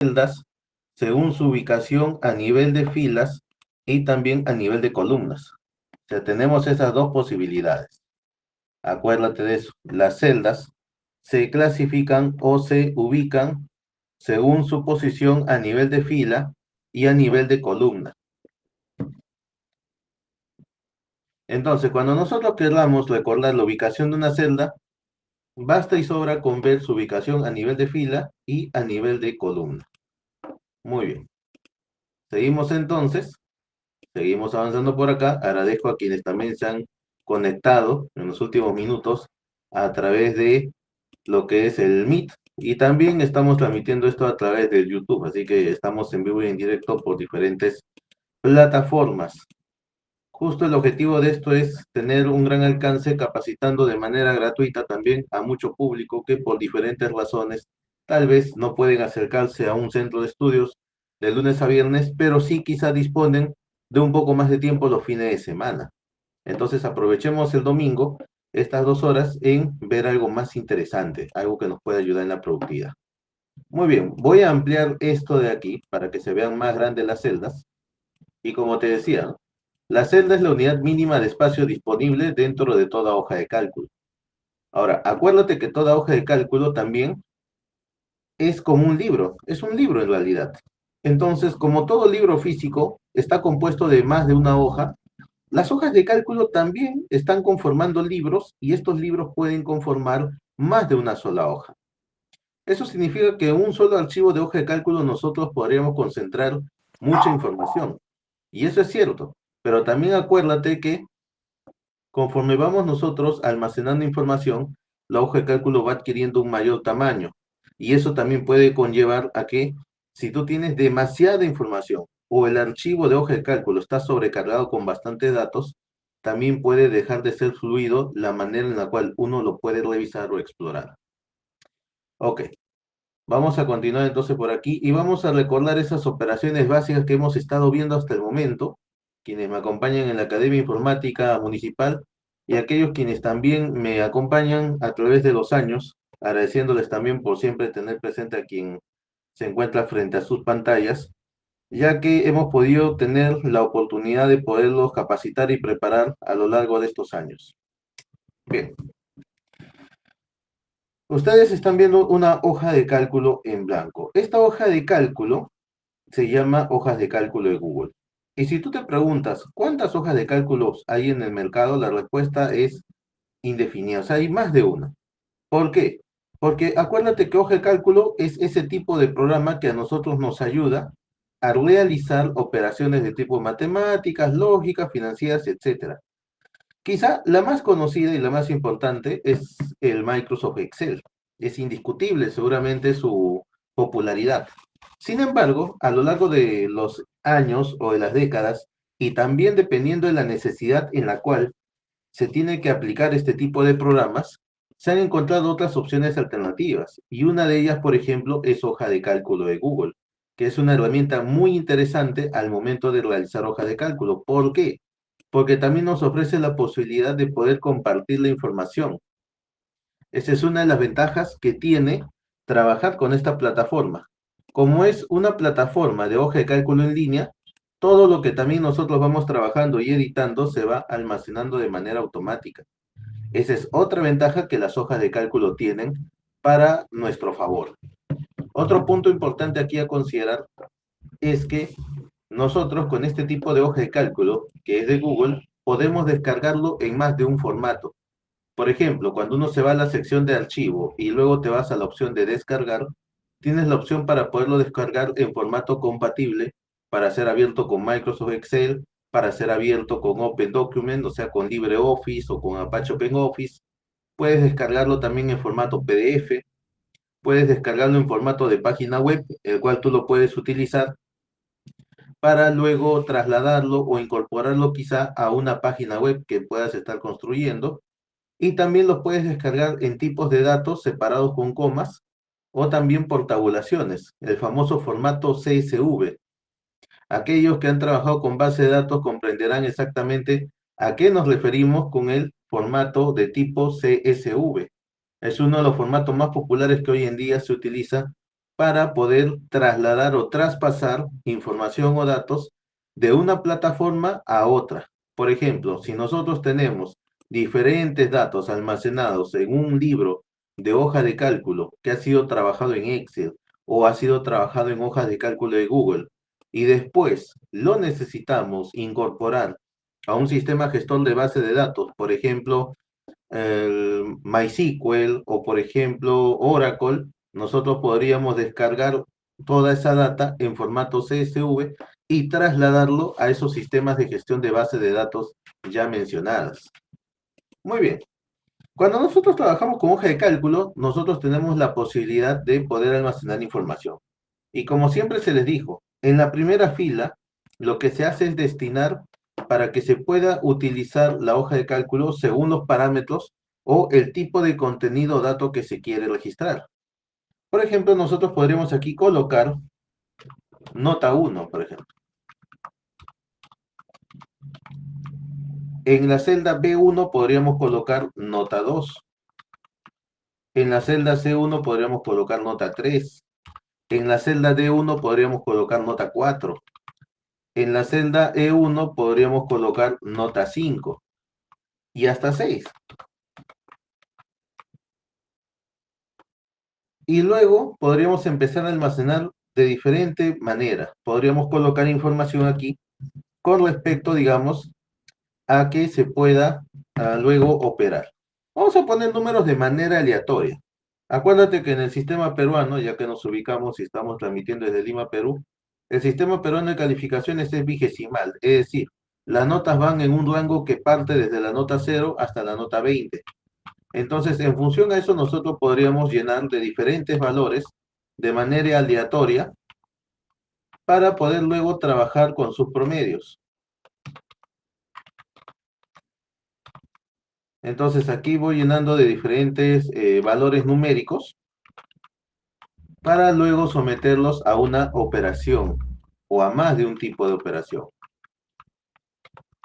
celdas según su ubicación a nivel de filas y también a nivel de columnas. O sea, tenemos esas dos posibilidades. Acuérdate de eso. Las celdas se clasifican o se ubican según su posición a nivel de fila y a nivel de columna. Entonces, cuando nosotros queramos recordar la ubicación de una celda, basta y sobra con ver su ubicación a nivel de fila y a nivel de columna. Muy bien. Seguimos entonces. Seguimos avanzando por acá. Agradezco a quienes también se han conectado en los últimos minutos a través de lo que es el Meet. Y también estamos transmitiendo esto a través de YouTube. Así que estamos en vivo y en directo por diferentes plataformas. Justo el objetivo de esto es tener un gran alcance capacitando de manera gratuita también a mucho público que por diferentes razones tal vez no pueden acercarse a un centro de estudios de lunes a viernes, pero sí quizá disponen de un poco más de tiempo los fines de semana. Entonces aprovechemos el domingo, estas 2 horas, en ver algo más interesante, algo que nos pueda ayudar en la productividad. Muy bien, voy a ampliar esto de aquí para que se vean más grandes las celdas. Y como te decía, ¿no? La celda es la unidad mínima de espacio disponible dentro de toda hoja de cálculo. Ahora, acuérdate que toda hoja de cálculo también es como un libro, es un libro en realidad. Entonces, como todo libro físico está compuesto de más de una hoja, las hojas de cálculo también están conformando libros y estos libros pueden conformar más de una sola hoja. Eso significa que en un solo archivo de hoja de cálculo nosotros podríamos concentrar mucha información. Y eso es cierto, pero también acuérdate que conforme vamos nosotros almacenando información, la hoja de cálculo va adquiriendo un mayor tamaño. Y eso también puede conllevar a que si tú tienes demasiada información o el archivo de hoja de cálculo está sobrecargado con bastantes datos, también puede dejar de ser fluido la manera en la cual uno lo puede revisar o explorar. Ok, vamos a continuar entonces por aquí y vamos a recordar esas operaciones básicas que hemos estado viendo hasta el momento, quienes me acompañan en la Academia Informática Municipal y aquellos quienes también me acompañan a través de los años, agradeciéndoles también por siempre tener presente a quien se encuentra frente a sus pantallas, ya que hemos podido tener la oportunidad de poderlos capacitar y preparar a lo largo de estos años. Bien, ustedes están viendo una hoja de cálculo en blanco. Esta hoja de cálculo se llama hojas de cálculo de Google. Y si tú te preguntas cuántas hojas de cálculos hay en el mercado, la respuesta es indefinida. O sea, hay más de una. ¿Por qué? Porque acuérdate que hoja de cálculo es ese tipo de programa que a nosotros nos ayuda a realizar operaciones de tipo matemáticas, lógicas, financieras, etcétera. Quizá la más conocida y la más importante es el Microsoft Excel. Es indiscutible seguramente su popularidad. Sin embargo, a lo largo de los años o de las décadas, y también dependiendo de la necesidad en la cual se tiene que aplicar este tipo de programas, se han encontrado otras opciones alternativas. Y una de ellas, por ejemplo, es hoja de cálculo de Google, que es una herramienta muy interesante al momento de realizar hoja de cálculo. ¿Por qué? Porque también nos ofrece la posibilidad de poder compartir la información. Esa es una de las ventajas que tiene trabajar con esta plataforma. Como es una plataforma de hoja de cálculo en línea, todo lo que también nosotros vamos trabajando y editando se va almacenando de manera automática. Esa es otra ventaja que las hojas de cálculo tienen para nuestro favor. Otro punto importante aquí a considerar es que nosotros con este tipo de hoja de cálculo, que es de Google, podemos descargarlo en más de un formato. Por ejemplo, cuando uno se va a la sección de archivo y luego te vas a la opción de descargar, tienes la opción para poderlo descargar en formato compatible para ser abierto con Microsoft Excel, para ser abierto con Open Document, o sea, con LibreOffice o con Apache OpenOffice. Puedes descargarlo también en formato PDF, puedes descargarlo en formato de página web, el cual tú lo puedes utilizar para luego trasladarlo o incorporarlo quizá a una página web que puedas estar construyendo. Y también lo puedes descargar en tipos de datos separados con comas o también por tabulaciones, el famoso formato CSV. Aquellos que han trabajado con base de datos comprenderán exactamente a qué nos referimos con el formato de tipo CSV. Es uno de los formatos más populares que hoy en día se utiliza para poder trasladar o traspasar información o datos de una plataforma a otra. Por ejemplo, si nosotros tenemos diferentes datos almacenados en un libro de hoja de cálculo que ha sido trabajado en Excel o ha sido trabajado en hojas de cálculo de Google y después lo necesitamos incorporar a un sistema gestor de base de datos, por ejemplo, el MySQL o por ejemplo Oracle, nosotros podríamos descargar toda esa data en formato CSV y trasladarlo a esos sistemas de gestión de base de datos ya mencionadas. Muy bien. Cuando nosotros trabajamos con hoja de cálculo, nosotros tenemos la posibilidad de poder almacenar información. Y como siempre se les dijo, en la primera fila, lo que se hace es destinar para que se pueda utilizar la hoja de cálculo según los parámetros o el tipo de contenido o dato que se quiere registrar. Por ejemplo, nosotros podríamos aquí colocar nota 1, por ejemplo. En la celda B1 podríamos colocar nota 2. En la celda C1 podríamos colocar nota 3. En la celda D1 podríamos colocar nota 4. En la celda E1 podríamos colocar nota 5 y hasta 6. Y luego podríamos empezar a almacenar de diferente manera. Podríamos colocar información aquí con respecto, digamos, a que se pueda luego operar. Vamos a poner números de manera aleatoria. Acuérdate que en el sistema peruano, ya que nos ubicamos y estamos transmitiendo desde Lima, Perú, el sistema peruano de calificaciones es vigesimal, es decir, las notas van en un rango que parte desde la nota 0 hasta la nota 20. Entonces, en función a eso, nosotros podríamos llenar de diferentes valores de manera aleatoria para poder luego trabajar con sus promedios. Entonces, aquí voy llenando de diferentes valores numéricos para luego someterlos a una operación o a más de un tipo de operación.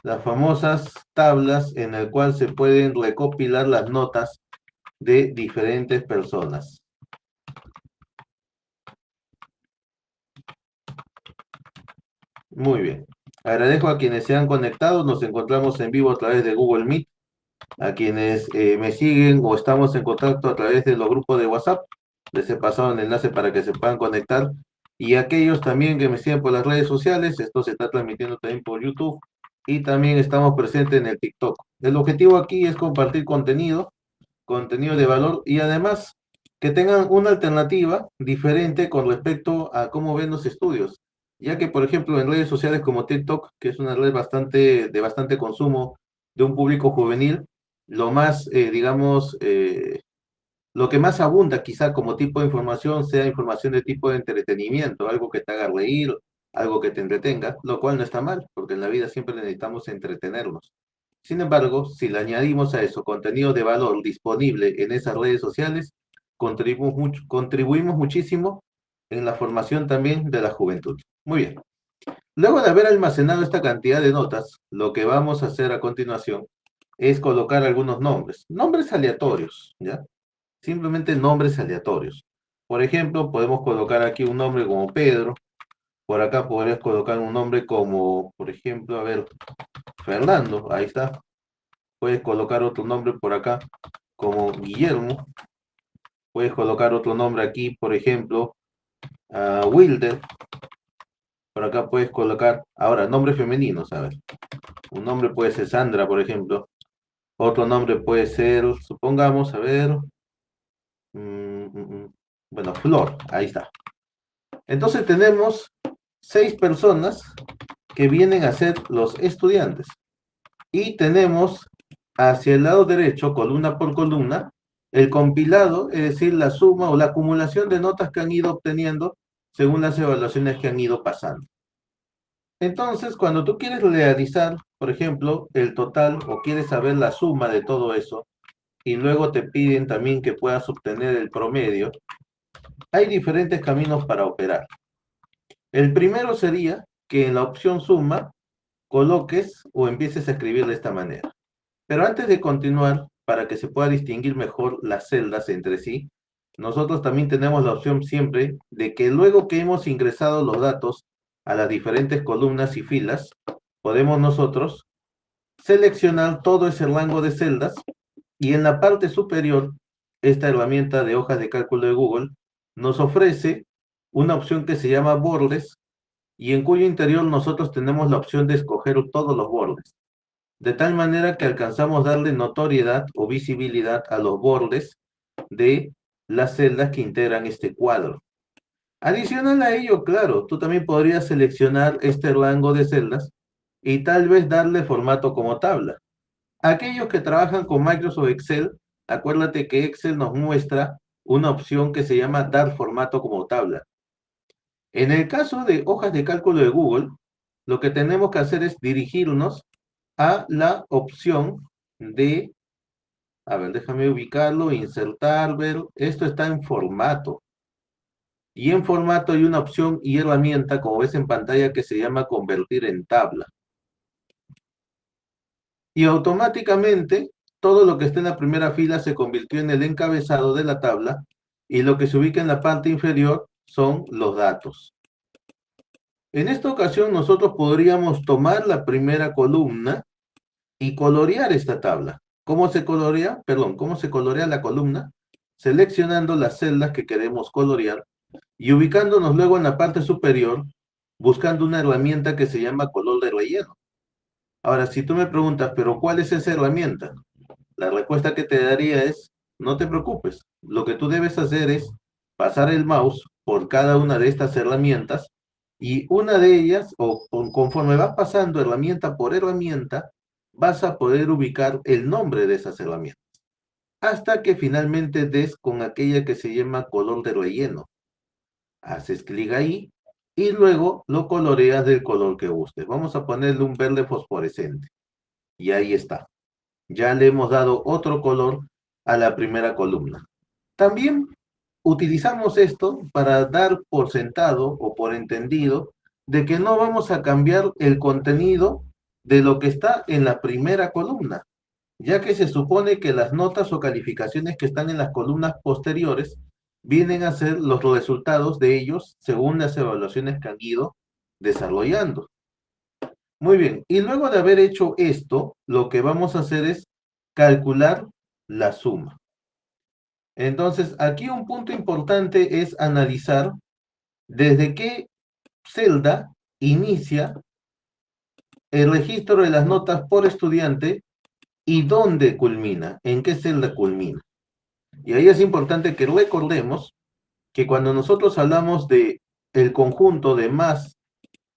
Las famosas tablas en el cual se pueden recopilar las notas de diferentes personas. Muy bien. Agradezco a quienes se han conectado. Nos encontramos en vivo a través de Google Meet. A quienes me siguen o estamos en contacto a través de los grupos de WhatsApp, les he pasado el enlace para que se puedan conectar. Y aquellos también que me siguen por las redes sociales, esto se está transmitiendo también por YouTube y también estamos presentes en el TikTok. El objetivo aquí es compartir contenido de valor y además que tengan una alternativa diferente con respecto a cómo ven los estudios. Ya que, por ejemplo, en redes sociales como TikTok, que es una red de bastante consumo de un público juvenil, lo más, lo que más abunda quizá como tipo de información sea información de tipo de entretenimiento, algo que te haga reír, algo que te entretenga, lo cual no está mal, porque en la vida siempre necesitamos entretenernos. Sin embargo, si le añadimos a eso contenido de valor disponible en esas redes sociales, contribuimos muchísimo en la formación también de la juventud. Muy bien. Luego de haber almacenado esta cantidad de notas, lo que vamos a hacer a continuación es colocar algunos nombres aleatorios, ¿ya? Simplemente nombres aleatorios. Por ejemplo, podemos colocar aquí un nombre como Pedro, por acá podrías colocar un nombre como, por ejemplo, a ver, Fernando, ahí está. Puedes colocar otro nombre por acá como Guillermo. Puedes colocar otro nombre aquí, por ejemplo, Wilder. Por acá puedes colocar, ahora, nombres femeninos, a ver. Un nombre puede ser Sandra, por ejemplo. Otro nombre puede ser, supongamos, a ver, bueno, Flor, ahí está. Entonces tenemos 6 personas que vienen a ser los estudiantes. Y tenemos hacia el lado derecho, columna por columna, el compilado, es decir, la suma o la acumulación de notas que han ido obteniendo según las evaluaciones que han ido pasando. Entonces, cuando tú quieres realizar, por ejemplo, el total o quieres saber la suma de todo eso, y luego te piden también que puedas obtener el promedio, hay diferentes caminos para operar. El primero sería que en la opción suma coloques o empieces a escribir de esta manera. Pero antes de continuar, para que se pueda distinguir mejor las celdas entre sí, nosotros también tenemos la opción siempre de que luego que hemos ingresado los datos a las diferentes columnas y filas, podemos nosotros seleccionar todo ese rango de celdas y en la parte superior, esta herramienta de hojas de cálculo de Google nos ofrece una opción que se llama bordes y en cuyo interior nosotros tenemos la opción de escoger todos los bordes, de tal manera que alcanzamos darle notoriedad o visibilidad a los bordes de las celdas que integran este cuadro. Adicional a ello, claro, tú también podrías seleccionar este rango de celdas y tal vez darle formato como tabla. Aquellos que trabajan con Microsoft Excel, acuérdate que Excel nos muestra una opción que se llama dar formato como tabla. En el caso de hojas de cálculo de Google, lo que tenemos que hacer es dirigirnos a la opción de, a ver, déjame ubicarlo, insertar, ver, esto está en formato. Y en formato hay una opción y herramienta, como ves en pantalla, que se llama convertir en tabla. Y automáticamente todo lo que está en la primera fila se convirtió en el encabezado de la tabla y lo que se ubica en la parte inferior son los datos. En esta ocasión nosotros podríamos tomar la primera columna y colorear esta tabla. ¿Cómo se colorea? Perdón, ¿cómo se colorea la columna? Seleccionando las celdas que queremos colorear y ubicándonos luego en la parte superior, buscando una herramienta que se llama color de relleno. Ahora, si tú me preguntas, ¿pero cuál es esa herramienta? La respuesta que te daría es, no te preocupes, lo que tú debes hacer es pasar el mouse por cada una de estas herramientas y una de ellas, conforme vas pasando herramienta por herramienta, vas a poder ubicar el nombre de esas herramientas, hasta que finalmente des con aquella que se llama color de relleno. Haces clic ahí y luego lo coloreas del color que gustes. Vamos a ponerle un verde fosforescente. Y ahí está. Ya le hemos dado otro color a la primera columna. También utilizamos esto para dar por sentado o por entendido de que no vamos a cambiar el contenido de lo que está en la primera columna, ya que se supone que las notas o calificaciones que están en las columnas posteriores vienen a ser los resultados de ellos según las evaluaciones que han ido desarrollando. Muy bien, y luego de haber hecho esto, lo que vamos a hacer es calcular la suma. Entonces, aquí un punto importante es analizar desde qué celda inicia el registro de las notas por estudiante y dónde culmina, en qué celda culmina. Y ahí es importante que recordemos que cuando nosotros hablamos de el conjunto de más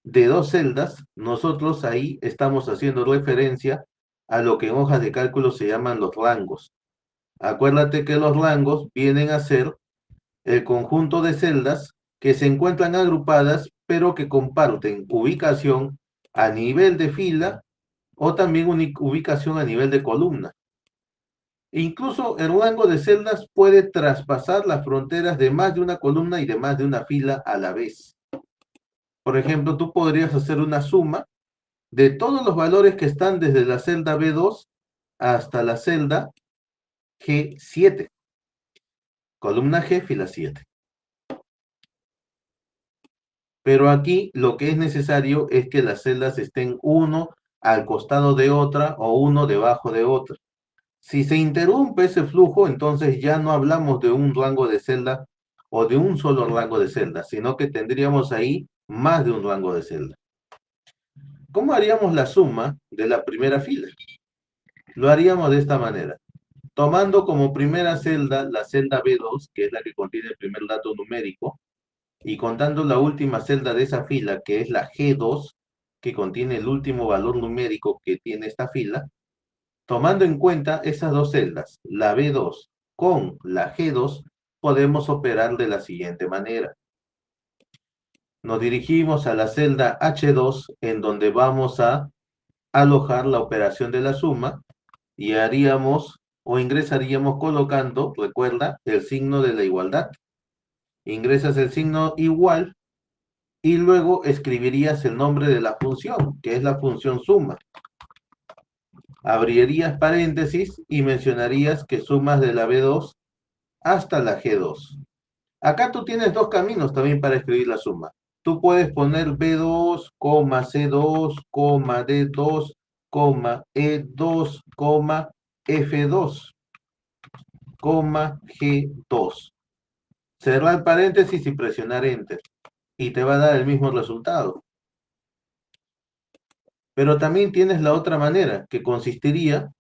de dos celdas, nosotros ahí estamos haciendo referencia a lo que en hojas de cálculo se llaman los rangos. Acuérdate que los rangos vienen a ser el conjunto de celdas que se encuentran agrupadas, pero que comparten ubicación a nivel de fila o también ubicación a nivel de columna. Incluso el rango de celdas puede traspasar las fronteras de más de una columna y de más de una fila a la vez. Por ejemplo, tú podrías hacer una suma de todos los valores que están desde la celda B2 hasta la celda G7. Columna G, fila 7. Pero aquí lo que es necesario es que las celdas estén uno al costado de otra o uno debajo de otra. Si se interrumpe ese flujo, entonces ya no hablamos de un rango de celda o de un solo rango de celda, sino que tendríamos ahí más de un rango de celda. ¿Cómo haríamos la suma de la primera fila? Lo haríamos de esta manera. Tomando como primera celda la celda B2, que es la que contiene el primer dato numérico, y contando la última celda de esa fila, que es la G2, que contiene el último valor numérico que tiene esta fila, tomando en cuenta esas dos celdas, la B2 con la G2, podemos operar de la siguiente manera. Nos dirigimos a la celda H2, en donde vamos a alojar la operación de la suma, y haríamos o ingresaríamos colocando, recuerda, el signo de la igualdad. Ingresas el signo igual y luego escribirías el nombre de la función, que es la función suma. Abrirías paréntesis y mencionarías que sumas de la B2 hasta la G2. Acá tú tienes dos caminos también para escribir la suma. Tú puedes poner B2, C2, D2, E2, F2, G2. Cerrar paréntesis y presionar Enter. Y te va a dar el mismo resultado. Pero también tienes la otra manera, que consistiría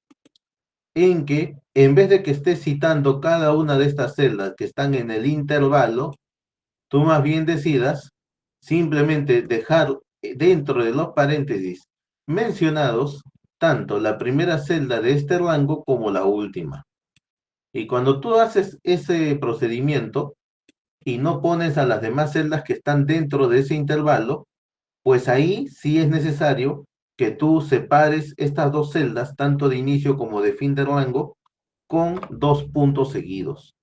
en que en vez de que estés citando cada una de estas celdas que están en el intervalo, tú más bien decidas simplemente dejar dentro de los paréntesis mencionados tanto la primera celda de este rango como la última. Y cuando tú haces ese procedimiento y no pones a las demás celdas que están dentro de ese intervalo, pues ahí sí es necesario que tú separes estas dos celdas, tanto de inicio como de fin de rango, con dos puntos seguidos.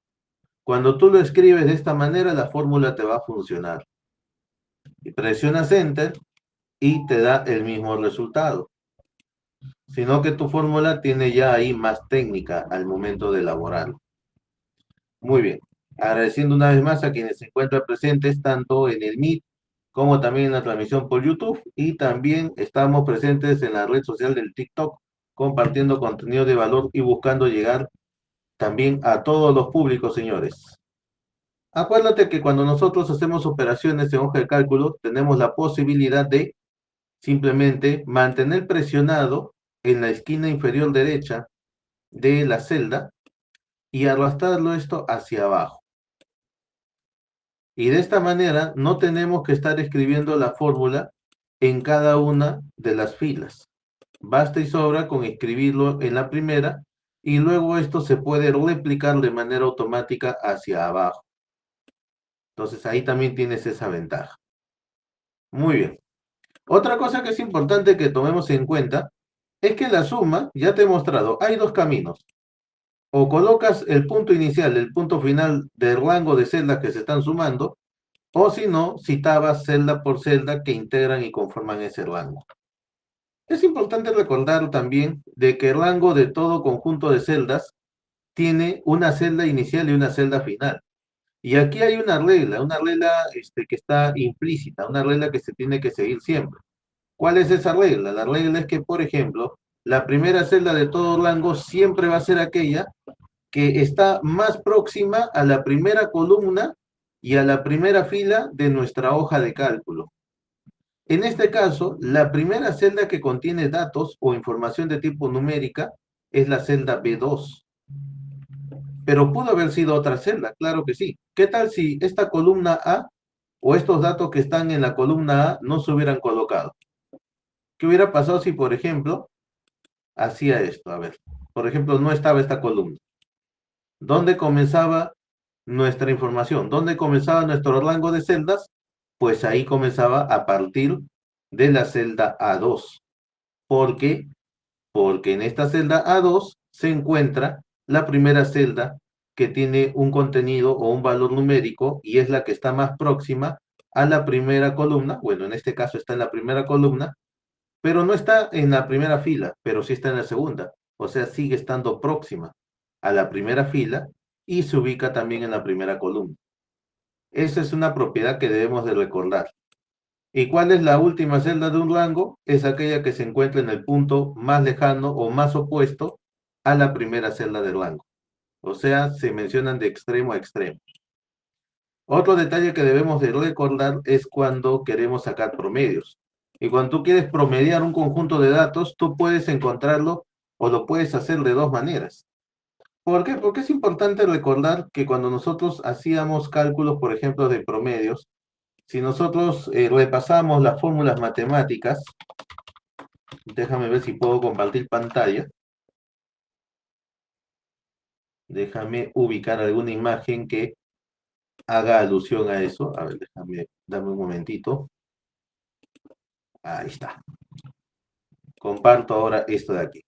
Cuando tú lo escribes de esta manera, la fórmula te va a funcionar. Y presionas Enter y te da el mismo resultado. Sino que tu fórmula tiene ya ahí más técnica al momento de elaborar. Muy bien. Agradeciendo una vez más a quienes se encuentran presentes tanto en el Meet como también en la transmisión por YouTube, y también estamos presentes en la red social del TikTok compartiendo contenido de valor y buscando llegar también a todos los públicos, señores. Acuérdate que cuando nosotros hacemos operaciones en hoja de cálculo, tenemos la posibilidad de simplemente mantener presionado en la esquina inferior derecha de la celda y arrastrarlo esto hacia abajo. Y de esta manera no tenemos que estar escribiendo la fórmula en cada una de las filas. Basta y sobra con escribirlo en la primera y luego esto se puede replicar de manera automática hacia abajo. Entonces ahí también tienes esa ventaja. Muy bien. Otra cosa que es importante que tomemos en cuenta es que la suma, ya te he mostrado, hay dos caminos. O colocas el punto inicial, el punto final del rango de celdas que se están sumando, o si no, citabas celda por celda que integran y conforman ese rango. Es importante recordar también de que el rango de todo conjunto de celdas tiene una celda inicial y una celda final. Y aquí hay una regla que está implícita, una regla que se tiene que seguir siempre. ¿Cuál es esa regla? La regla es que, por ejemplo, la primera celda de todo rango siempre va a ser aquella que está más próxima a la primera columna y a la primera fila de nuestra hoja de cálculo. En este caso, la primera celda que contiene datos o información de tipo numérica es la celda B2. Pero pudo haber sido otra celda, claro que sí. ¿Qué tal si esta columna A o estos datos que están en la columna A no se hubieran colocado? ¿Qué hubiera pasado si, por ejemplo, hacía esto? A ver, por ejemplo, no estaba esta columna. ¿Dónde comenzaba nuestra información? ¿Dónde comenzaba nuestro rango de celdas? Pues ahí comenzaba a partir de la celda A2. ¿Por qué? Porque en esta celda A2 se encuentra la primera celda que tiene un contenido o un valor numérico y es la que está más próxima a la primera columna. Bueno, en este caso está en la primera columna, pero no está en la primera fila, pero sí está en la segunda. O sea, sigue estando próxima a la primera fila y se ubica también en la primera columna. Esa es una propiedad que debemos de recordar. ¿Y cuál es la última celda de un rango? Es aquella que se encuentra en el punto más lejano o más opuesto a la primera celda del rango. O sea, se mencionan de extremo a extremo. Otro detalle que debemos de recordar es cuando queremos sacar promedios. Y cuando tú quieres promediar un conjunto de datos, tú puedes encontrarlo o lo puedes hacer de dos maneras. ¿Por qué? Porque es importante recordar que cuando nosotros hacíamos cálculos, por ejemplo, de promedios, si nosotros repasamos las fórmulas matemáticas, déjame ver si puedo compartir pantalla. Déjame ubicar alguna imagen que haga alusión a eso. A ver, dame un momentito. Ahí está. Comparto ahora esto de aquí.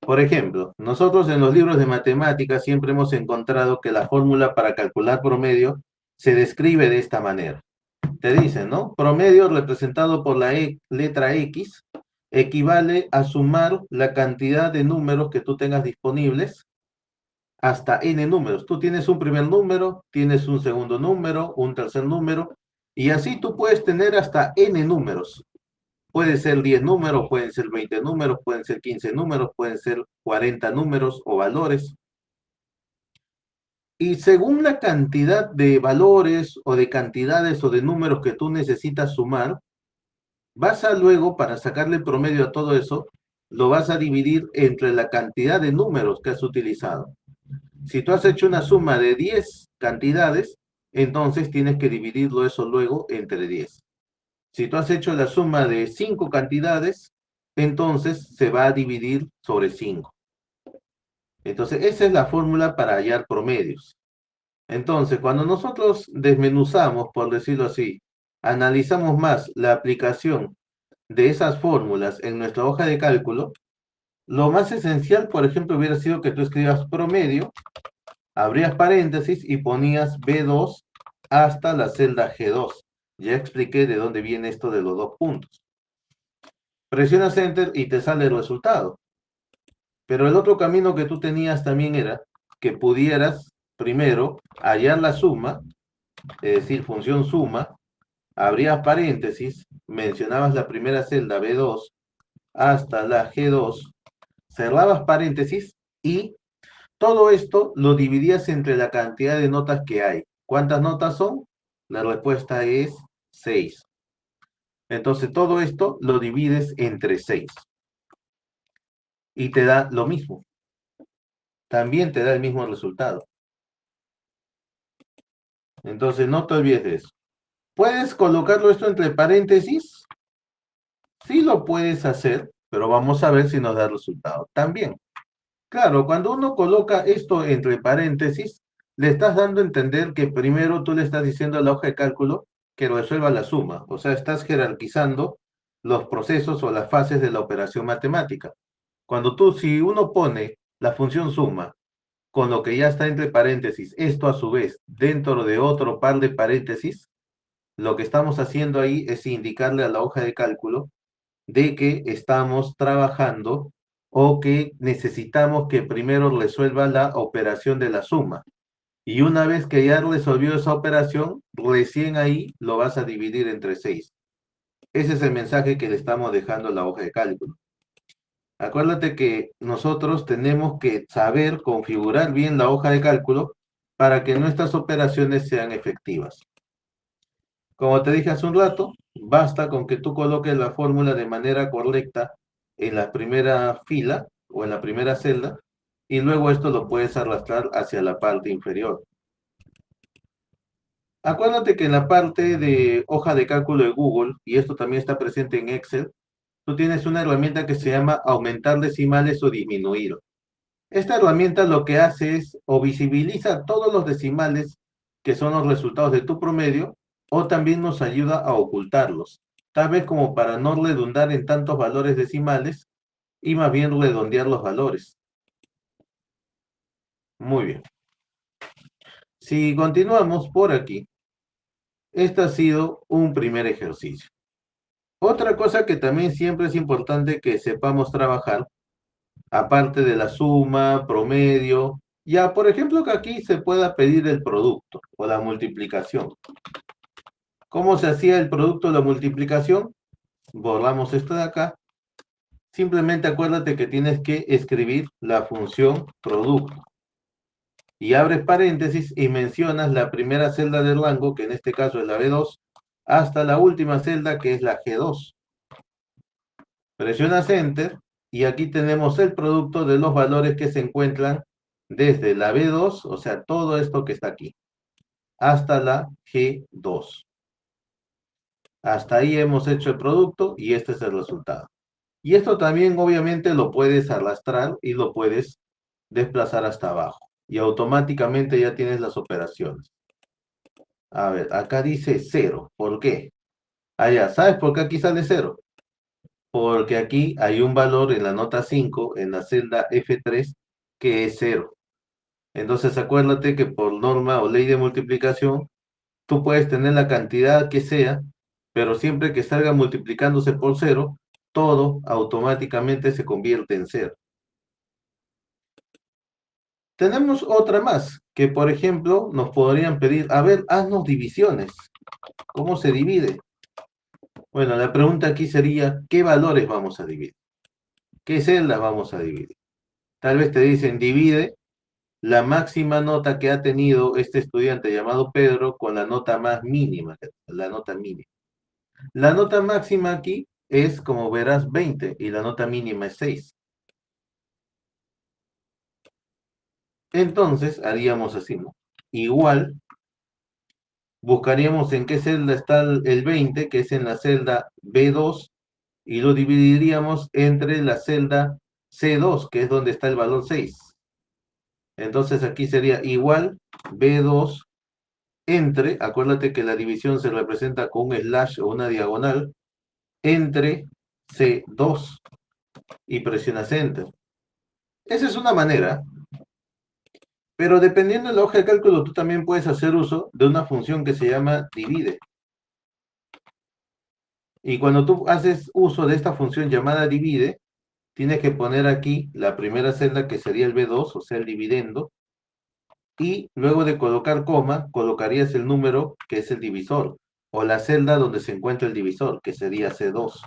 Por ejemplo, nosotros en los libros de matemáticas siempre hemos encontrado que la fórmula para calcular promedio se describe de esta manera. Te dicen, ¿no? Promedio representado por la letra X equivale a sumar la cantidad de números que tú tengas disponibles hasta n números. Tú tienes un primer número, tienes un segundo número, un tercer número, y así tú puedes tener hasta n números. Puede ser 10 números, pueden ser 20 números, pueden ser 15 números, pueden ser 40 números o valores. Y según la cantidad de valores o de cantidades o de números que tú necesitas sumar, vas a luego, para sacarle promedio a todo eso, lo vas a dividir entre la cantidad de números que has utilizado. Si tú has hecho una suma de 10 cantidades, entonces tienes que dividirlo eso luego entre 10. Si tú has hecho la suma de 5 cantidades, entonces se va a dividir sobre 5. Entonces, esa es la fórmula para hallar promedios. Entonces, cuando nosotros desmenuzamos, por decirlo así, analizamos más la aplicación de esas fórmulas en nuestra hoja de cálculo, lo más esencial, por ejemplo, hubiera sido que tú escribas promedio, abrías paréntesis y ponías B2 hasta la celda G2. Ya expliqué de dónde viene esto de los dos puntos. Presionas Enter y te sale el resultado. Pero el otro camino que tú tenías también era que pudieras primero hallar la suma, es decir, función suma, abrías paréntesis, mencionabas la primera celda B2 hasta la G2, cerrabas paréntesis y todo esto lo dividías entre la cantidad de notas que hay. ¿Cuántas notas son? La respuesta es 6. Entonces todo esto lo divides entre 6 y te da lo mismo. También te da el mismo resultado. Entonces no te olvides de eso. ¿Puedes colocarlo esto entre paréntesis? Sí lo puedes hacer, pero vamos a ver si nos da resultado también. Claro, cuando uno coloca esto entre paréntesis, le estás dando a entender que primero tú le estás diciendo a la hoja de cálculo que resuelva la suma. O sea, estás jerarquizando los procesos o las fases de la operación matemática. Si uno pone la función suma con lo que ya está entre paréntesis, esto a su vez dentro de otro par de paréntesis, lo que estamos haciendo ahí es indicarle a la hoja de cálculo de que estamos trabajando o que necesitamos que primero resuelva la operación de la suma. Y una vez que ya resolvió esa operación, recién ahí lo vas a dividir entre 6. Ese es el mensaje que le estamos dejando a la hoja de cálculo. Acuérdate que nosotros tenemos que saber configurar bien la hoja de cálculo para que nuestras operaciones sean efectivas. Como te dije hace un rato, basta con que tú coloques la fórmula de manera correcta en la primera fila o en la primera celda y luego esto lo puedes arrastrar hacia la parte inferior. Acuérdate que en la parte de hoja de cálculo de Google, y esto también está presente en Excel, tú tienes una herramienta que se llama aumentar decimales o disminuir. Esta herramienta lo que hace es o visibiliza todos los decimales que son los resultados de tu promedio o también nos ayuda a ocultarlos, tal vez como para no redundar en tantos valores decimales y más bien redondear los valores. Muy bien. Si continuamos por aquí, este ha sido un primer ejercicio. Otra cosa que también siempre es importante que sepamos trabajar, aparte de la suma, promedio, ya por ejemplo que aquí se pueda pedir el producto o la multiplicación. ¿Cómo se hacía el producto o la multiplicación? Borramos esto de acá. Simplemente acuérdate que tienes que escribir la función producto. Y abres paréntesis y mencionas la primera celda del rango, que en este caso es la B2, hasta la última celda que es la G2. Presionas Enter y aquí tenemos el producto de los valores que se encuentran desde la B2, o sea, todo esto que está aquí, hasta la G2. Hasta ahí hemos hecho el producto y este es el resultado. Y esto también obviamente lo puedes arrastrar y lo puedes desplazar hasta abajo. Y automáticamente ya tienes las operaciones. A ver, acá dice 0. ¿Por qué? Allá, ¿sabes por qué aquí sale 0? Porque aquí hay un valor en la nota 5, en la celda F3, que es 0. Entonces acuérdate que por norma o ley de multiplicación, tú puedes tener la cantidad que sea, pero siempre que salga multiplicándose por 0, todo automáticamente se convierte en 0. Tenemos otra más, que por ejemplo nos podrían pedir, a ver, haznos divisiones. ¿Cómo se divide? Bueno, la pregunta aquí sería, ¿qué valores vamos a dividir? ¿Qué celdas vamos a dividir? Tal vez te dicen, divide la máxima nota que ha tenido este estudiante llamado Pedro con la nota más mínima, la nota mínima. La nota máxima aquí es, como verás, 20 y la nota mínima es 6. Entonces haríamos así, ¿no? Igual, buscaríamos en qué celda está el 20, que es en la celda B2, y lo dividiríamos entre la celda C2, que es donde está el valor 6. Entonces aquí sería igual B2 entre, acuérdate que la división se representa con un slash o una diagonal, entre C2 y presionas Enter. Esa es una manera, pero dependiendo de la hoja de cálculo, tú también puedes hacer uso de una función que se llama divide. Y cuando tú haces uso de esta función llamada divide, tienes que poner aquí la primera celda que sería el B2, o sea, el dividendo, y luego de colocar coma, colocarías el número que es el divisor, o la celda donde se encuentra el divisor, que sería C2.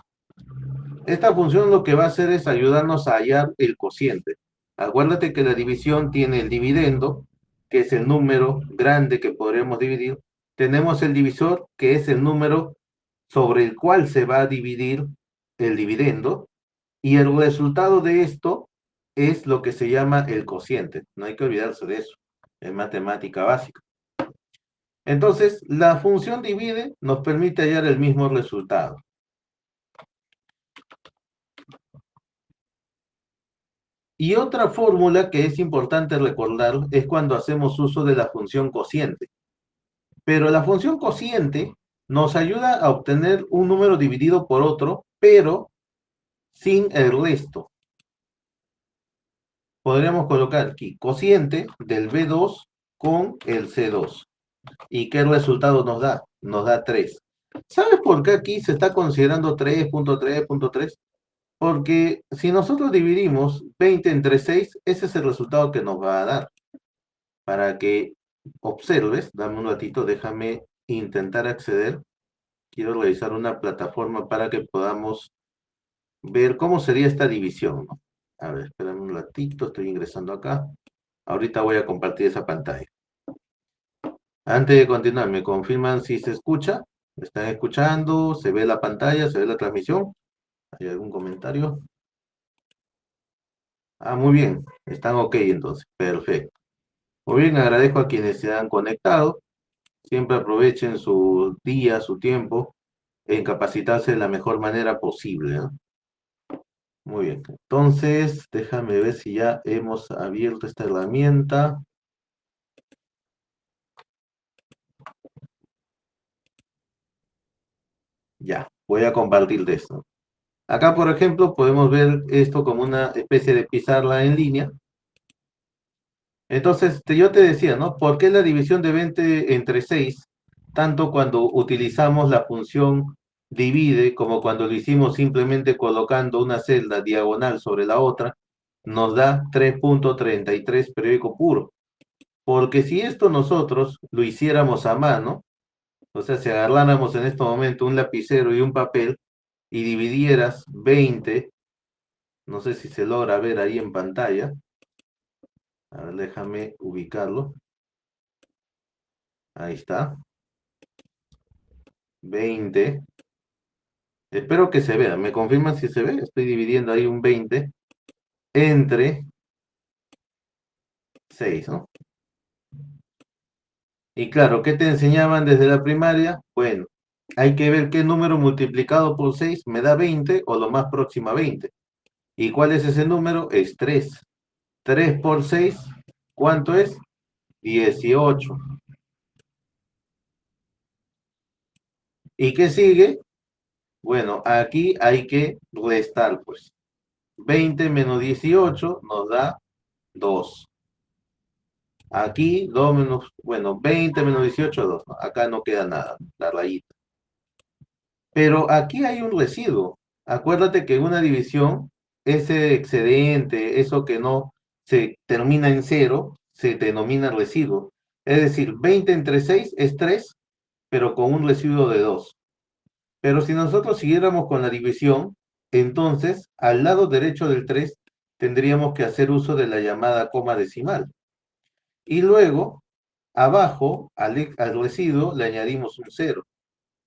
Esta función lo que va a hacer es ayudarnos a hallar el cociente. Acuérdate que la división tiene el dividendo, que es el número grande que podremos dividir. Tenemos el divisor, que es el número sobre el cual se va a dividir el dividendo. Y el resultado de esto es lo que se llama el cociente. No hay que olvidarse de eso. Es matemática básica. Entonces, la función divide nos permite hallar el mismo resultado. Y otra fórmula que es importante recordar es cuando hacemos uso de la función cociente. Pero la función cociente nos ayuda a obtener un número dividido por otro, pero sin el resto. Podríamos colocar aquí cociente del B2 con el C2. ¿Y qué resultado nos da? Nos da 3. ¿Sabes por qué aquí se está considerando 3.3.3? Porque si nosotros dividimos 20 entre 6, ese es el resultado que nos va a dar. Para que observes, dame un ratito, déjame intentar acceder. Quiero realizar una plataforma para que podamos ver cómo sería esta división, ¿no? A ver, espérame un ratito, estoy ingresando acá. Ahorita voy a compartir esa pantalla. Antes de continuar, ¿me confirman si se escucha? ¿Me están escuchando? ¿Se ve la pantalla? ¿Se ve la transmisión? ¿Hay algún comentario? Ah, muy bien. Están ok entonces. Perfecto. Muy bien, agradezco a quienes se han conectado. Siempre aprovechen su día, su tiempo, en capacitarse de la mejor manera posible, ¿no? Muy bien. Entonces, déjame ver si ya hemos abierto esta herramienta. Ya, voy a compartir de esto. Acá, por ejemplo, podemos ver esto como una especie de pizarra en línea. Entonces, yo te decía, ¿no? ¿Por qué la división de 20 entre 6? Tanto cuando utilizamos la función divide como cuando lo hicimos simplemente colocando una celda diagonal sobre la otra, nos da 3.33 periódico puro. Porque si esto nosotros lo hiciéramos a mano, o sea, si agarráramos en este momento un lapicero y un papel y dividieras 20, no sé si se logra ver ahí en pantalla. A ver, déjame ubicarlo. Ahí está. 20. Espero que se vea. ¿Me confirman si se ve? Estoy dividiendo ahí un 20 entre 6, ¿no? Y claro, ¿qué te enseñaban desde la primaria? Bueno, hay que ver qué número multiplicado por 6 me da 20 o lo más próximo a 20. ¿Y cuál es ese número? Es 3. 3 por 6, ¿cuánto es? 18. ¿Y qué sigue? Bueno, aquí hay que restar, pues. 20 menos 18 nos da 2. Aquí 2 menos, bueno, 20 menos 18, 2. ¿No? Acá no queda nada, la rayita. Pero aquí hay un residuo. Acuérdate que en una división, ese excedente, eso que no se termina en cero, se denomina residuo. Es decir, 20 entre 6 es 3, pero con un residuo de 2. Pero si nosotros siguiéramos con la división, entonces al lado derecho del 3 tendríamos que hacer uso de la llamada coma decimal. Y luego, abajo, al residuo le añadimos un 0.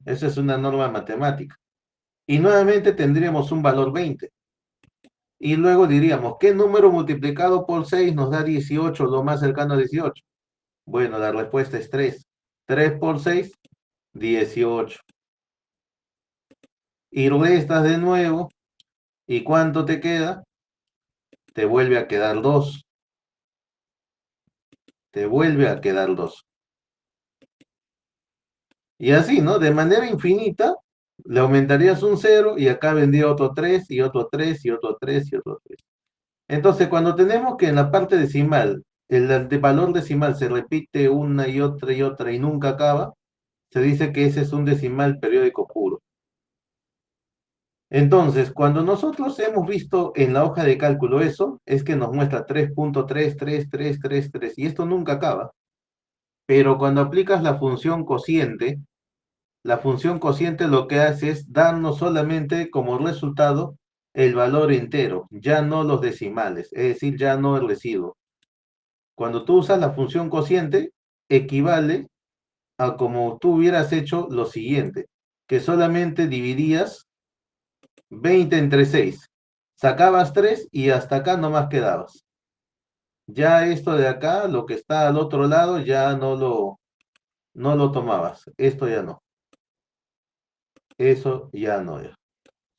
Esa es una norma matemática. Y nuevamente tendríamos un valor 20. Y luego diríamos, ¿qué número multiplicado por 6 nos da 18, lo más cercano a 18? Bueno, la respuesta es 3. 3 por 6, 18. Y restas de nuevo. ¿Y cuánto te queda? Te vuelve a quedar 2. Te vuelve a quedar 2. Y así, ¿no? De manera infinita, le aumentarías un 0 y acá vendría otro 3 y otro 3 y otro 3 y otro 3. Entonces, cuando tenemos que en la parte decimal, el valor decimal se repite una y otra y nunca acaba, se dice que ese es un decimal periódico puro. Entonces, cuando nosotros hemos visto en la hoja de cálculo eso, es que nos muestra 3.33333 y esto nunca acaba. Pero cuando aplicas la función cociente lo que hace es darnos solamente como resultado el valor entero, ya no los decimales, es decir, ya no el residuo. Cuando tú usas la función cociente, equivale a como tú hubieras hecho lo siguiente, que solamente dividías 20 entre 6, sacabas 3 y hasta acá nomás quedabas. Ya esto de acá, lo que está al otro lado, ya no lo tomabas. Esto ya no. Eso ya no.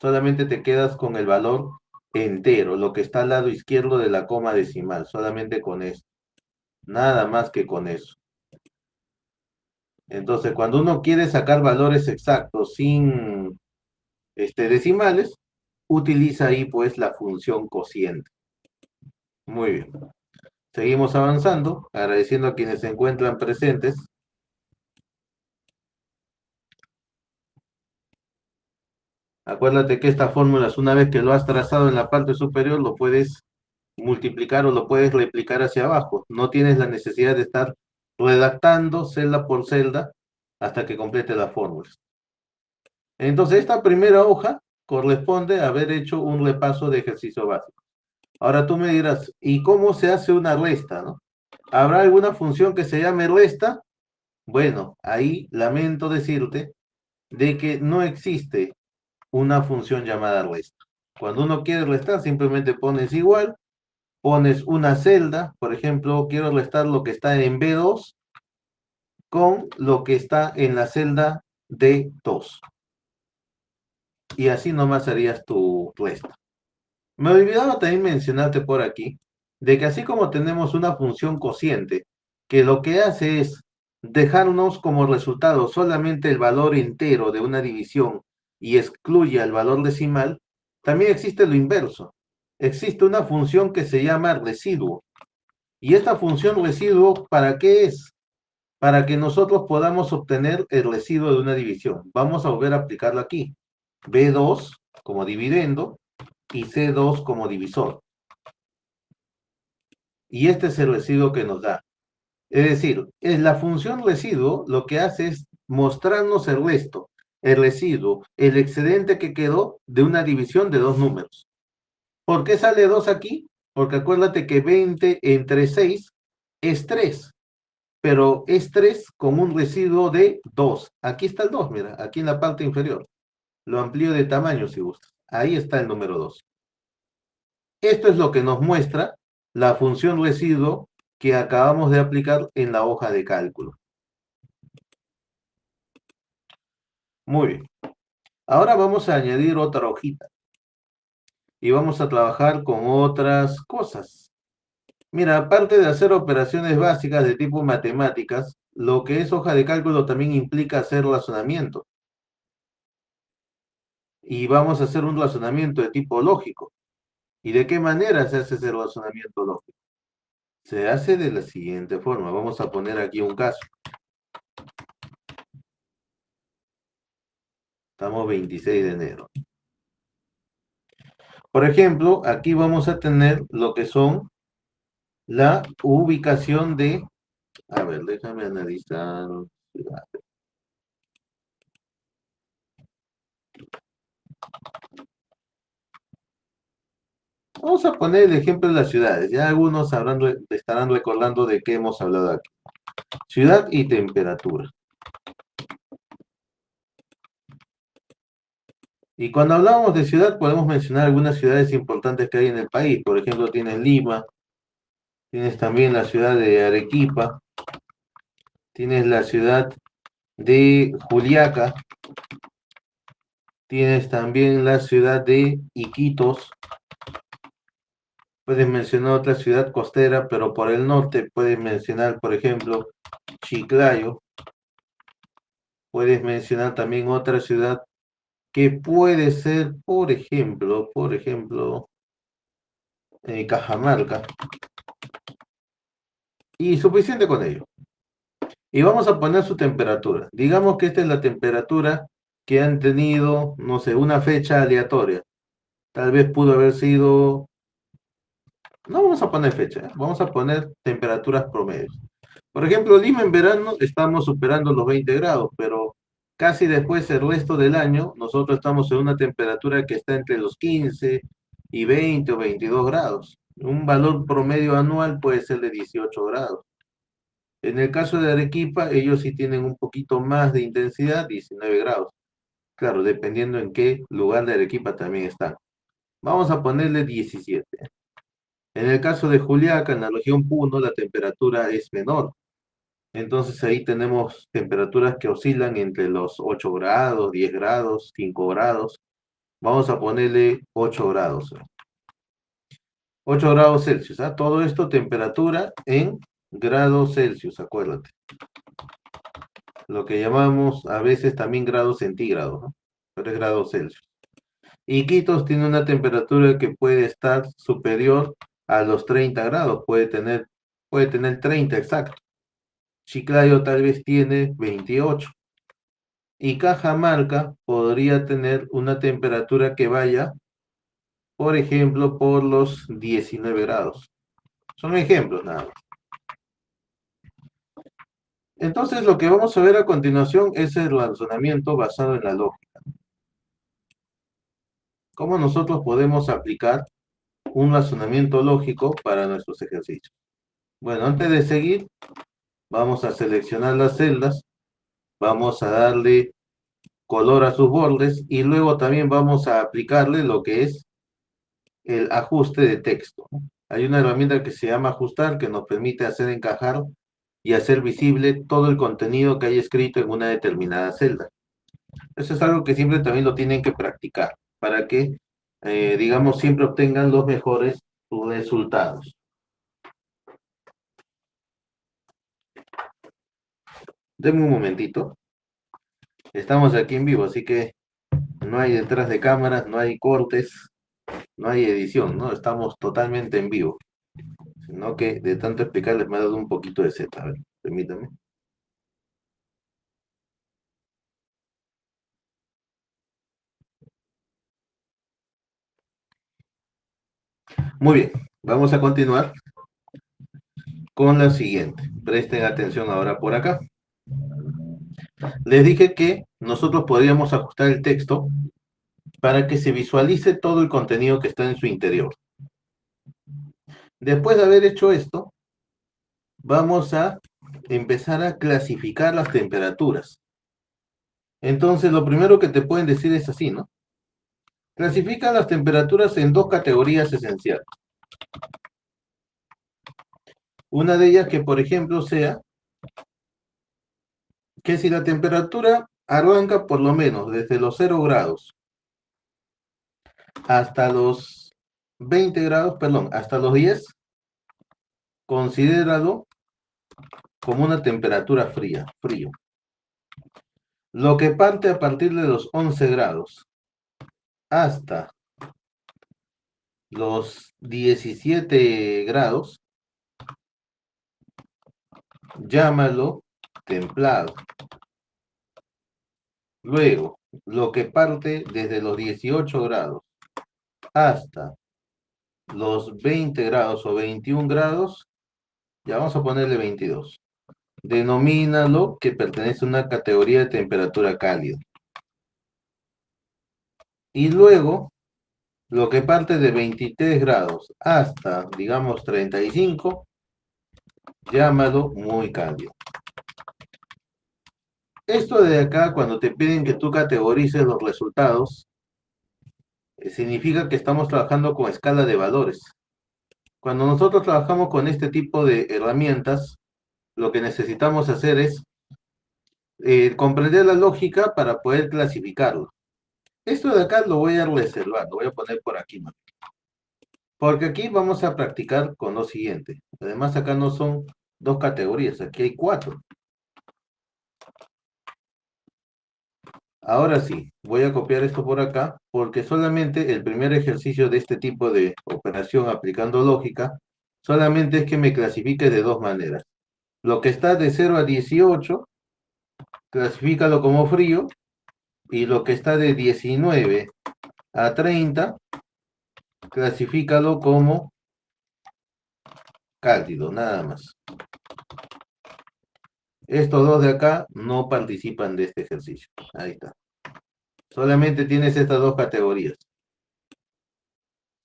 Solamente te quedas con el valor entero, lo que está al lado izquierdo de la coma decimal, solamente con esto. Nada más que con eso. Entonces, cuando uno quiere sacar valores exactos sin decimales, utiliza ahí pues la función cociente. Muy bien. Seguimos avanzando, agradeciendo a quienes se encuentran presentes. Acuérdate que estas fórmulas, una vez que lo has trazado en la parte superior, lo puedes multiplicar o lo puedes replicar hacia abajo. No tienes la necesidad de estar redactando celda por celda hasta que complete las fórmulas. Entonces, esta primera hoja corresponde a haber hecho un repaso de ejercicio básico. Ahora tú me dirás, ¿y cómo se hace una resta, no? ¿Habrá alguna función que se llame resta? Bueno, ahí lamento decirte de que no existe una función llamada resta. Cuando uno quiere restar, simplemente pones igual, pones una celda, por ejemplo, quiero restar lo que está en B2 con lo que está en la celda D2. Y así nomás harías tu resta. Me olvidaba también mencionarte por aquí de que así como tenemos una función cociente, que lo que hace es dejarnos como resultado solamente el valor entero de una división y excluye al valor decimal, también existe lo inverso. Existe una función que se llama residuo. ¿Y esta función residuo para qué es? Para que nosotros podamos obtener el residuo de una división. Vamos a volver a aplicarlo aquí. B2 como dividendo y C2 como divisor. Y este es el residuo que nos da. Es decir, en la función residuo lo que hace es mostrarnos el resto, el residuo, el excedente que quedó de una división de dos números. ¿Por qué sale 2 aquí? Porque acuérdate que 20 entre 6 es 3, pero es 3 con un residuo de 2. Aquí está el 2, mira, aquí en la parte inferior. Lo amplío de tamaño si gustas. Ahí está el número 2. Esto es lo que nos muestra la función residuo que acabamos de aplicar en la hoja de cálculo. Muy bien. Ahora vamos a añadir otra hojita y vamos a trabajar con otras cosas. Mira, aparte de hacer operaciones básicas de tipo matemáticas, lo que es hoja de cálculo también implica hacer razonamiento. Y vamos a hacer un razonamiento de tipo lógico. ¿Y de qué manera se hace ese razonamiento lógico? Se hace de la siguiente forma. Vamos a poner aquí un caso. Estamos 26 de enero. Por ejemplo, aquí vamos a tener lo que son la ubicación de, a ver, déjame analizar. Vamos a poner el ejemplo de las ciudades. Ya algunos estarán recordando de qué hemos hablado aquí. Ciudad y temperatura. Y cuando hablamos de ciudad, podemos mencionar algunas ciudades importantes que hay en el país. Por ejemplo, tienes Lima, tienes también la ciudad de Arequipa, tienes la ciudad de Juliaca, tienes también la ciudad de Iquitos. Puedes mencionar otra ciudad costera, pero por el norte puedes mencionar, por ejemplo, Chiclayo. Puedes mencionar también otra ciudad que puede ser, por ejemplo, Cajamarca. Y suficiente con ello. Y vamos a poner su temperatura. Digamos que esta es la temperatura que han tenido, no sé, una fecha aleatoria. Tal vez pudo haber sido, no vamos a poner fecha, vamos a poner temperaturas promedios. Por ejemplo, Lima en verano estamos superando los 20 grados, pero casi después el resto del año nosotros estamos en una temperatura que está entre los 15 y 20 o 22 grados. Un valor promedio anual puede ser de 18 grados. En el caso de Arequipa, ellos sí tienen un poquito más de intensidad, 19 grados. Claro, dependiendo en qué lugar de Arequipa también están. Vamos a ponerle 17. En el caso de Juliaca, en la región Puno, la temperatura es menor. Entonces ahí tenemos temperaturas que oscilan entre los 8 grados, 10 grados, 5 grados. Vamos a ponerle 8 grados. 8 grados Celsius. ¿Ah? Todo esto temperatura en grados Celsius, acuérdate. Lo que llamamos a veces también grados centígrados, ¿no? Pero es grados Celsius. Iquitos tiene una temperatura que puede estar superior a los 30 grados, puede tener 30 exacto. Chiclayo tal vez tiene 28. Y Cajamarca podría tener una temperatura que vaya, por ejemplo, por los 19 grados. Son ejemplos nada más. Entonces lo que vamos a ver a continuación es el razonamiento basado en la lógica. ¿Cómo nosotros podemos aplicar un razonamiento lógico para nuestros ejercicios? Bueno, antes de seguir, vamos a seleccionar las celdas, vamos a darle color a sus bordes y luego también vamos a aplicarle lo que es el ajuste de texto. Hay una herramienta que se llama ajustar que nos permite hacer encajar y hacer visible todo el contenido que hay escrito en una determinada celda. Eso es algo que siempre también lo tienen que practicar para que, digamos, siempre obtengan los mejores resultados. Denme un momentito. Estamos aquí en vivo, así que no hay detrás de cámaras, no hay cortes, no hay edición, ¿no? Estamos totalmente en vivo. Sino que de tanto explicarles me ha dado un poquito de sed. A ver, permítanme. Muy bien, vamos a continuar con la siguiente. Presten atención ahora por acá. Les dije que nosotros podríamos ajustar el texto para que se visualice todo el contenido que está en su interior. Después de haber hecho esto, vamos a empezar a clasificar las temperaturas. Entonces, lo primero que te pueden decir es así, ¿no? Clasifica las temperaturas en dos categorías esenciales. Una de ellas que, por ejemplo, sea que si la temperatura arranca por lo menos desde los 0 grados hasta los 20 grados, perdón, hasta los 10, considéralo como una temperatura fría, frío. Lo que parte a partir de los 11 grados hasta los 17 grados, llámalo templado. Luego, lo que parte desde los 18 grados hasta los 20 grados o 21 grados, Ya vamos a ponerle 22. Denomínalo que pertenece a una categoría de temperatura cálida. Y luego, lo que parte de 23 grados hasta, digamos, 35, llámalo muy cálido. Esto de acá, cuando te piden que tú categorices los resultados, significa que estamos trabajando con escala de valores. Cuando nosotros trabajamos con este tipo de herramientas, lo que necesitamos hacer es comprender la lógica para poder clasificarlo. Esto de acá lo voy a reservar, lo voy a poner por aquí, ¿no? Porque aquí vamos a practicar con lo siguiente. Además, acá no son dos categorías, aquí hay 4. Ahora sí, voy a copiar esto por acá, porque solamente el primer ejercicio de este tipo de operación aplicando lógica, solamente es que me clasifique de dos maneras. Lo que está de 0 a 18, clasifícalo como frío, y lo que está de 19 a 30, clasifícalo como cálido, nada más. Estos dos de acá no participan de este ejercicio. Ahí está. Solamente tienes estas dos categorías.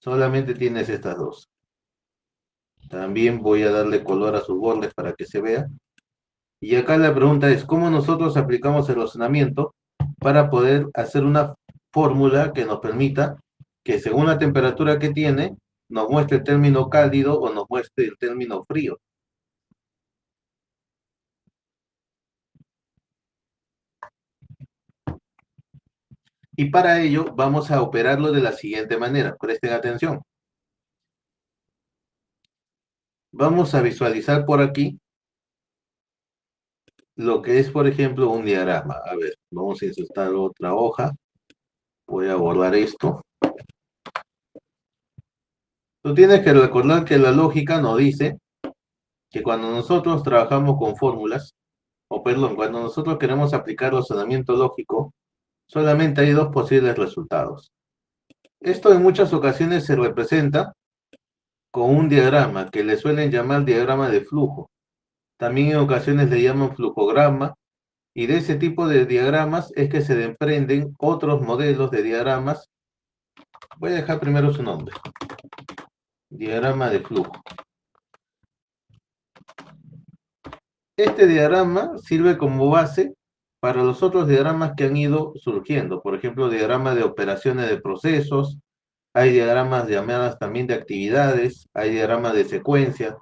Solamente tienes estas dos. También voy a darle color a sus bordes para que se vea. Y acá la pregunta es, ¿cómo nosotros aplicamos el razonamiento para poder hacer una fórmula que nos permita que según la temperatura que tiene, nos muestre el término cálido o nos muestre el término frío? Y para ello vamos a operarlo de la siguiente manera. Presten atención. Vamos a visualizar por aquí lo que es, por ejemplo, un diagrama. A ver, vamos a insertar otra hoja. Voy a borrar esto. Tú tienes que recordar que la lógica nos dice que cuando nosotros trabajamos con fórmulas, o perdón, cuando nosotros queremos aplicar razonamiento lógico, solamente hay dos posibles resultados. Esto en muchas ocasiones se representa con un diagrama que le suelen llamar diagrama de flujo. También en ocasiones le llaman flujograma, y de ese tipo de diagramas es que se desprenden otros modelos de diagramas. Voy a dejar primero su nombre. Diagrama de flujo. Este diagrama sirve como base para los otros diagramas que han ido surgiendo. Por ejemplo, diagrama de operaciones de procesos, hay diagramas llamadas también de actividades, hay diagramas de secuencia,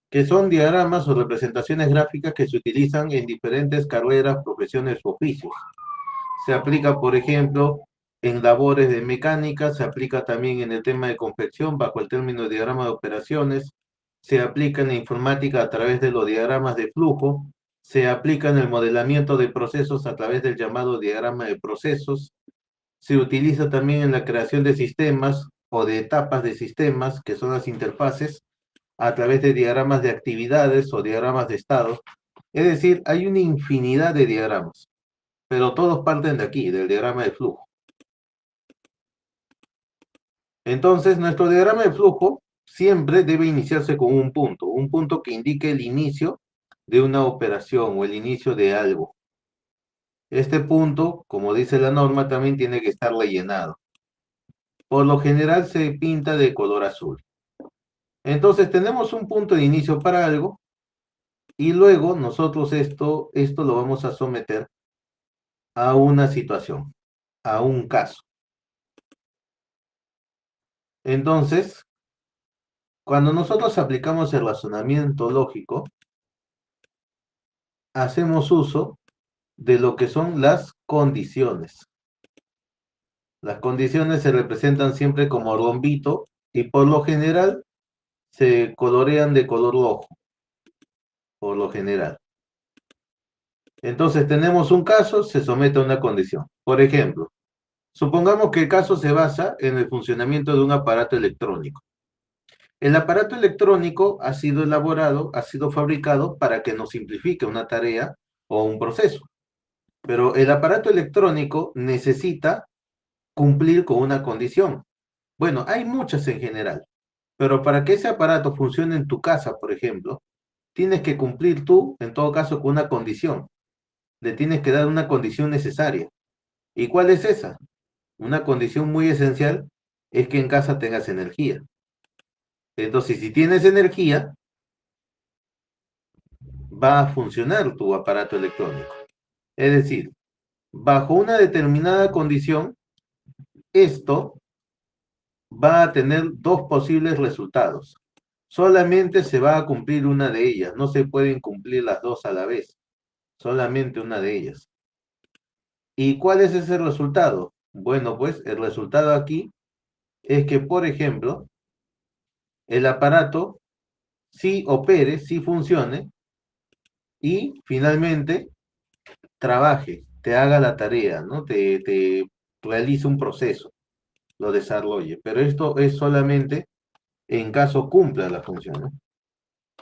que son diagramas o representaciones gráficas que se utilizan en diferentes carreras, profesiones o oficios. Se aplica, por ejemplo, en labores de mecánica, se aplica también en el tema de confección bajo el término de diagrama de operaciones, se aplica en la informática a través de los diagramas de flujo, se aplica en el modelamiento de procesos a través del llamado diagrama de procesos, se utiliza también en la creación de sistemas o de etapas de sistemas, que son las interfaces, a través de diagramas de actividades o diagramas de estado. Es decir, hay una infinidad de diagramas, pero todos parten de aquí, del diagrama de flujo. Entonces, nuestro diagrama de flujo siempre debe iniciarse con un punto que indique el inicio de una operación o el inicio de algo. Este punto, como dice la norma, también tiene que estar rellenado. Por lo general se pinta de color azul. Entonces, tenemos un punto de inicio para algo y luego nosotros esto lo vamos a someter a una situación, a un caso. Entonces, cuando nosotros aplicamos el razonamiento lógico, hacemos uso de lo que son las condiciones. Las condiciones se representan siempre como rombito y por lo general se colorean de color rojo, por lo general. Entonces tenemos un caso, se somete a una condición. Por ejemplo, supongamos que el caso se basa en el funcionamiento de un aparato electrónico. El aparato electrónico ha sido elaborado, ha sido fabricado para que nos simplifique una tarea o un proceso. Pero el aparato electrónico necesita cumplir con una condición. Bueno, hay muchas en general, pero para que ese aparato funcione en tu casa, por ejemplo, tienes que cumplir tú, en todo caso, con una condición. Le tienes que dar una condición necesaria. ¿Y cuál es esa? Una condición muy esencial es que en casa tengas energía. Entonces, si tienes energía, va a funcionar tu aparato electrónico. Es decir, bajo una determinada condición, esto va a tener dos posibles resultados. Solamente se va a cumplir una de ellas, no se pueden cumplir las dos a la vez, solamente una de ellas. ¿Y cuál es ese resultado? Bueno, pues el resultado aquí es que, por ejemplo, el aparato sí opere, sí funcione y finalmente trabaje, te haga la tarea, ¿no? Te realice un proceso, lo desarrolle. Pero esto es solamente en caso cumpla la función, ¿no?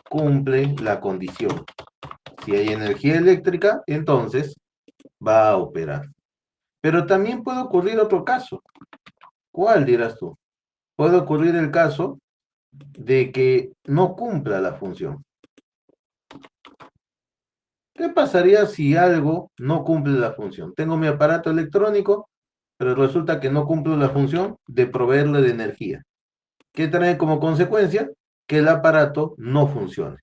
Cumple la condición. Si hay energía eléctrica, entonces va a operar. Pero también puede ocurrir otro caso. ¿Cuál dirás tú? Puede ocurrir el caso de que no cumpla la función. ¿Qué pasaría si algo no cumple la función? Tengo mi aparato electrónico, pero resulta que no cumple la función de proveerle de energía. ¿Qué trae como consecuencia? Que el aparato no funcione.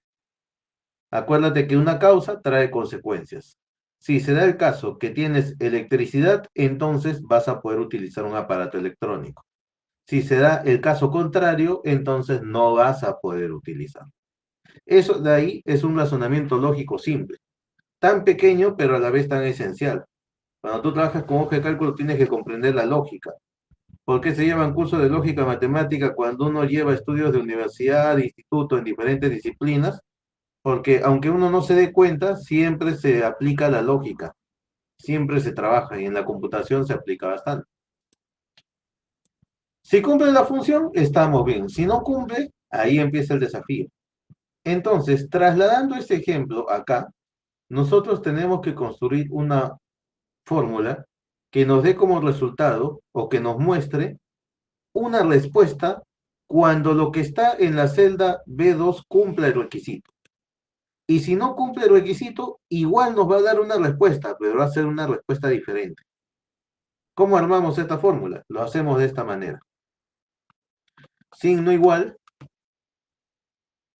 Acuérdate que una causa trae consecuencias. Si se da el caso que tienes electricidad, entonces vas a poder utilizar un aparato electrónico. Si se da el caso contrario, entonces no vas a poder utilizar. Eso de ahí es un razonamiento lógico simple, tan pequeño pero a la vez tan esencial. Cuando tú trabajas con hoja de cálculo tienes que comprender la lógica. ¿Por qué se llevan cursos de lógica matemática cuando uno lleva estudios de universidad, de instituto en diferentes disciplinas? Porque aunque uno no se dé cuenta, siempre se aplica la lógica, siempre se trabaja y en la computación se aplica bastante. Si cumple la función, estamos bien. Si no cumple, ahí empieza el desafío. Entonces, trasladando este ejemplo acá, nosotros tenemos que construir una fórmula que nos dé como resultado o que nos muestre una respuesta cuando lo que está en la celda B2 cumpla el requisito. Y si no cumple el requisito, igual nos va a dar una respuesta, pero va a ser una respuesta diferente. ¿Cómo armamos esta fórmula? Lo hacemos de esta manera. Signo igual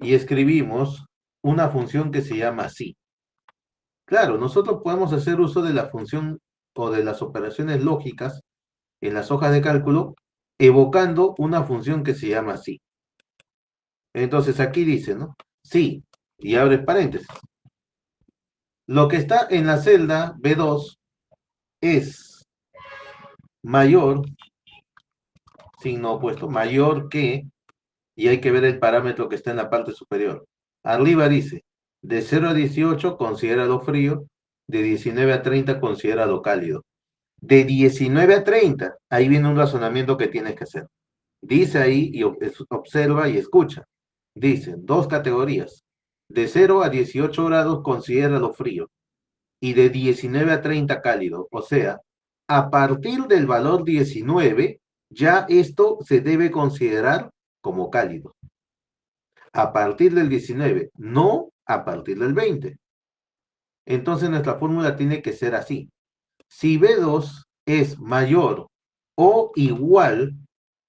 y escribimos una función que se llama si. Claro, nosotros podemos hacer uso de la función o de las operaciones lógicas en las hojas de cálculo evocando una función que se llama si. Entonces aquí dice, ¿no? Si, y abres paréntesis. Lo que está en la celda B2 es mayor, signo opuesto, mayor que, y hay que ver el parámetro que está en la parte superior. Arriba dice, de 0 a 18 considéralo frío, de 19 a 30 considéralo cálido. De 19 a 30, ahí viene un razonamiento que tienes que hacer. Dice ahí, y observa y escucha. Dice, dos categorías. De 0 a 18 grados considéralo frío, y de 19 a 30 cálido. O sea, a partir del valor 19, ya esto se debe considerar como cálido. A partir del 19, no a partir del 20. Entonces nuestra fórmula tiene que ser así. Si B2 es mayor o igual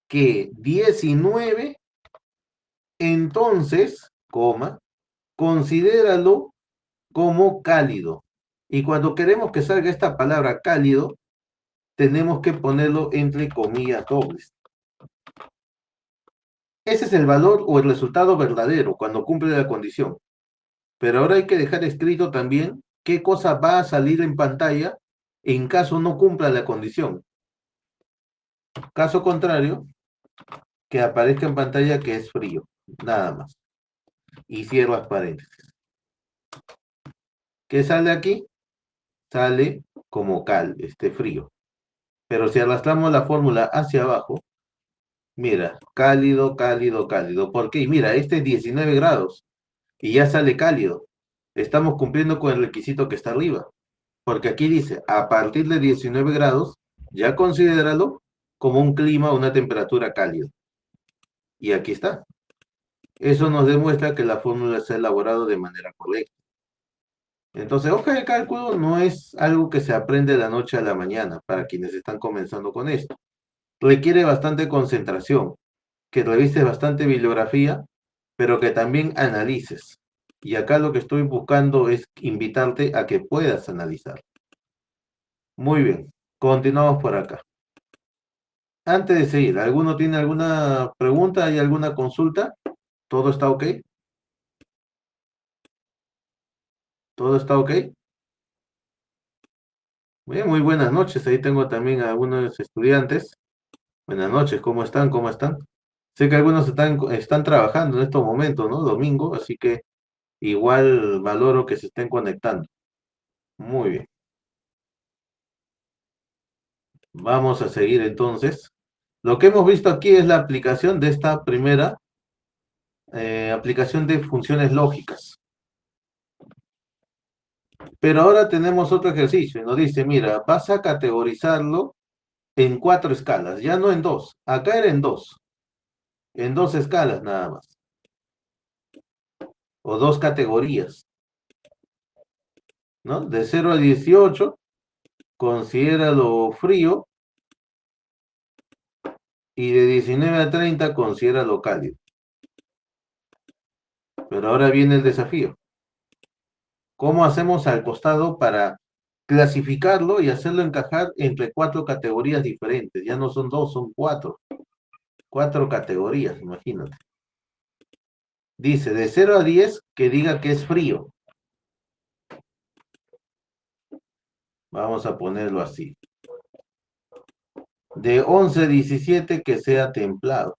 que 19, entonces, considéralo como cálido. Y cuando queremos que salga esta palabra cálido, tenemos que ponerlo entre comillas dobles. Ese es el valor o el resultado verdadero cuando cumple la condición. Pero ahora hay que dejar escrito también qué cosa va a salir en pantalla en caso no cumpla la condición. Caso contrario, que aparezca en pantalla que es frío, nada más. Y cierras paréntesis. ¿Qué sale aquí? Sale como frío. Pero si arrastramos la fórmula hacia abajo, mira, cálido, cálido, cálido. ¿Por qué? Mira, este es 19 grados y ya sale cálido. Estamos cumpliendo con el requisito que está arriba. Porque aquí dice, a partir de 19 grados, ya considéralo como un clima, una temperatura cálida. Y aquí está. Eso nos demuestra que la fórmula se ha elaborado de manera correcta. Entonces, hoja de cálculo no es algo que se aprende de la noche a la mañana para quienes están comenzando con esto. Requiere bastante concentración, que revises bastante bibliografía, pero que también analices. Y acá lo que estoy buscando es invitarte a que puedas analizar. Muy bien, continuamos por acá. Antes de seguir, ¿alguno tiene alguna pregunta? ¿Hay alguna consulta? ¿Todo está ok? ¿Todo está ok? Bien, muy buenas noches. Ahí tengo también a algunos estudiantes. Buenas noches, ¿cómo están? ¿Cómo están? Sé que algunos están trabajando en estos momentos, ¿no? Domingo, así que igual valoro que se estén conectando. Muy bien. Vamos a seguir entonces. Lo que hemos visto aquí es la aplicación de esta primera aplicación de funciones lógicas. Pero ahora tenemos otro ejercicio. Nos dice, mira, vas a categorizarlo en 4 escalas, ya no en 2. Acá era en dos escalas nada más. O 2 categorías, ¿no? De 0 a 18, considéralo frío, y de 19 a 30, considéralo cálido. Pero ahora viene el desafío. ¿Cómo hacemos al costado para clasificarlo y hacerlo encajar entre 4 categorías diferentes? Ya no son 2, son 4. 4 categorías, imagínate. Dice, de 0 a 10, que diga que es frío. Vamos a ponerlo así. De 11 a 17, que sea templado.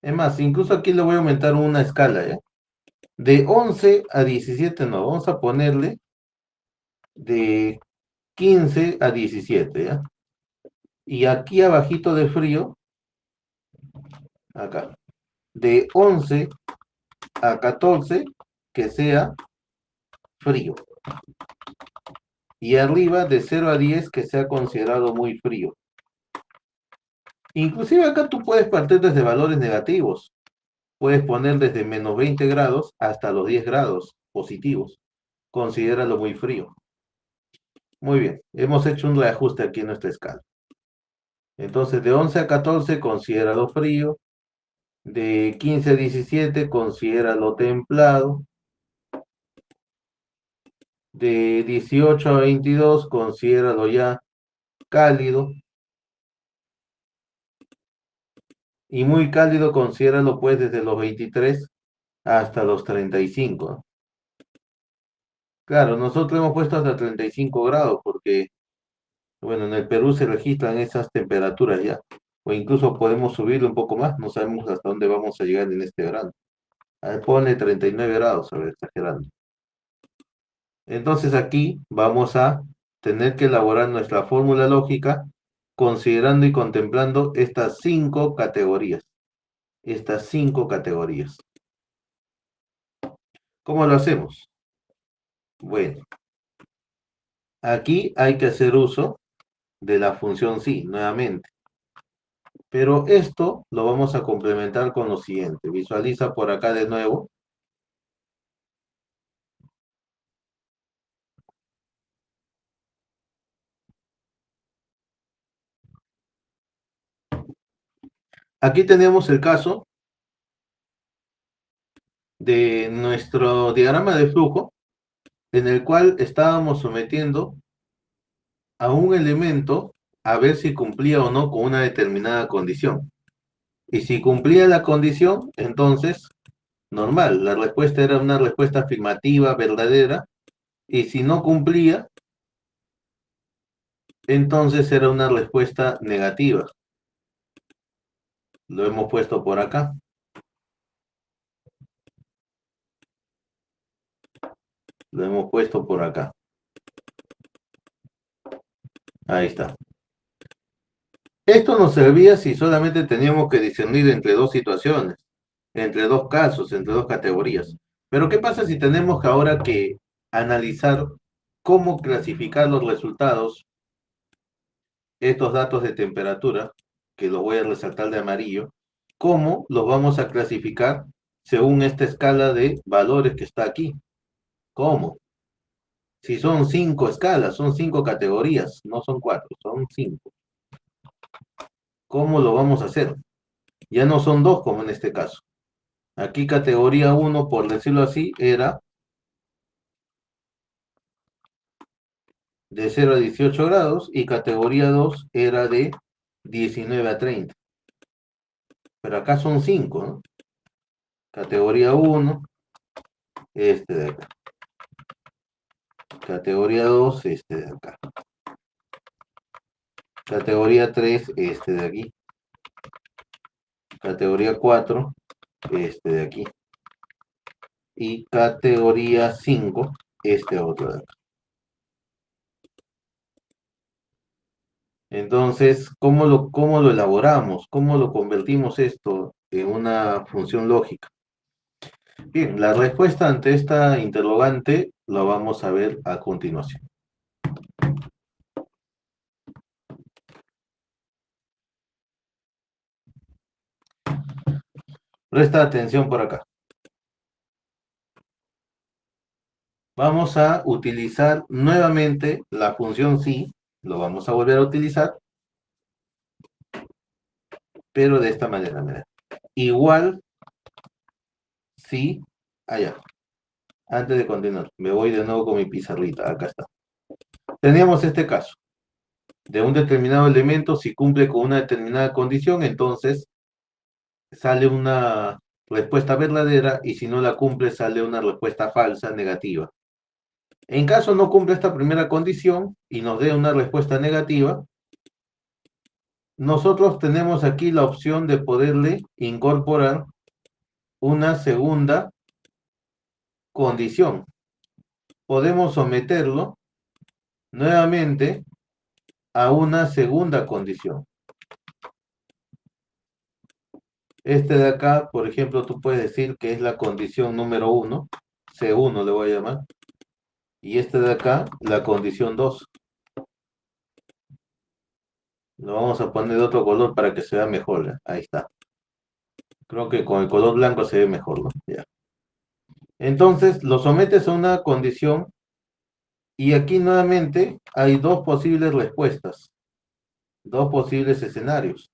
Es más, incluso aquí le voy a aumentar una escala, ¿ya? De 11 a 17 no, vamos a ponerle de 15 a 17, ¿ya? Y aquí abajito de frío, acá, de 11 a 14, que sea frío. Y arriba de 0 a 10, que sea considerado muy frío. Inclusive acá tú puedes partir desde valores negativos. Puedes poner desde menos 20 grados hasta los 10 grados positivos. Considéralo muy frío. Muy bien, hemos hecho un reajuste aquí en nuestra escala. Entonces, de 11 a 14, considéralo frío. De 15 a 17, considéralo templado. De 18 a 22, considéralo ya cálido. Y muy cálido, considéralo pues desde los 23 hasta los 35. Claro, nosotros hemos puesto hasta 35 grados porque, bueno, en el Perú se registran esas temperaturas ya. O incluso podemos subirlo un poco más, no sabemos hasta dónde vamos a llegar en este verano. Ahí pone 39 grados, a ver, exagerando. Entonces aquí vamos a tener que elaborar nuestra fórmula lógica considerando y contemplando estas 5 categorías. Estas 5 categorías. ¿Cómo lo hacemos? Bueno, aquí hay que hacer uso de la función sí, nuevamente. Pero esto lo vamos a complementar con lo siguiente. Visualiza por acá de nuevo. Aquí tenemos el caso de nuestro diagrama de flujo en el cual estábamos sometiendo a un elemento a ver si cumplía o no con una determinada condición. Y si cumplía la condición, entonces, normal, la respuesta era una respuesta afirmativa, verdadera, y si no cumplía, entonces era una respuesta negativa. Lo hemos puesto por acá. Lo hemos puesto por acá. Ahí está. Esto nos servía si solamente teníamos que discernir entre 2 situaciones, entre 2 casos, entre 2 categorías. Pero ¿qué pasa si tenemos ahora que analizar cómo clasificar los resultados, estos datos de temperatura, que los voy a resaltar de amarillo, ¿cómo los vamos a clasificar según esta escala de valores que está aquí? ¿Cómo? Si son 5 escalas, son 5 categorías, no son 4, son 5. ¿Cómo lo vamos a hacer? Ya no son 2 como en este caso. Aquí categoría 1, por decirlo así, era de 0 a 18 grados y categoría 2 era de 19 a 30. Pero acá son 5, ¿no? Categoría 1, este de acá. Categoría 2, este de acá. Categoría 3, este de aquí. Categoría 4, este de aquí. Y categoría 5, este otro de acá. Entonces, cómo lo elaboramos? ¿Cómo lo convertimos esto en una función lógica? Bien, la respuesta ante esta interrogante lo vamos a ver a continuación. Presta atención por acá. Vamos a utilizar nuevamente la función sí, lo vamos a volver a utilizar, pero de esta manera, mira. Igual si, allá. Antes de continuar, me voy de nuevo con mi pizarrita, acá está. Teníamos este caso. De un determinado elemento, si cumple con una determinada condición, entonces sale una respuesta verdadera y si no la cumple, sale una respuesta falsa, negativa. En caso no cumple esta primera condición y nos dé una respuesta negativa, nosotros tenemos aquí la opción de poderle incorporar una segunda condición. Podemos someterlo nuevamente a una segunda condición. Este de acá, por ejemplo, tú puedes decir que es la condición número 1, C1 le voy a llamar, y este de acá, la condición 2. Lo vamos a poner de otro color para que se vea mejor, ¿eh? Ahí está. Creo que con el color blanco se ve mejor, ¿no? Ya. Entonces, lo sometes a una condición y aquí nuevamente hay dos posibles respuestas, dos posibles escenarios.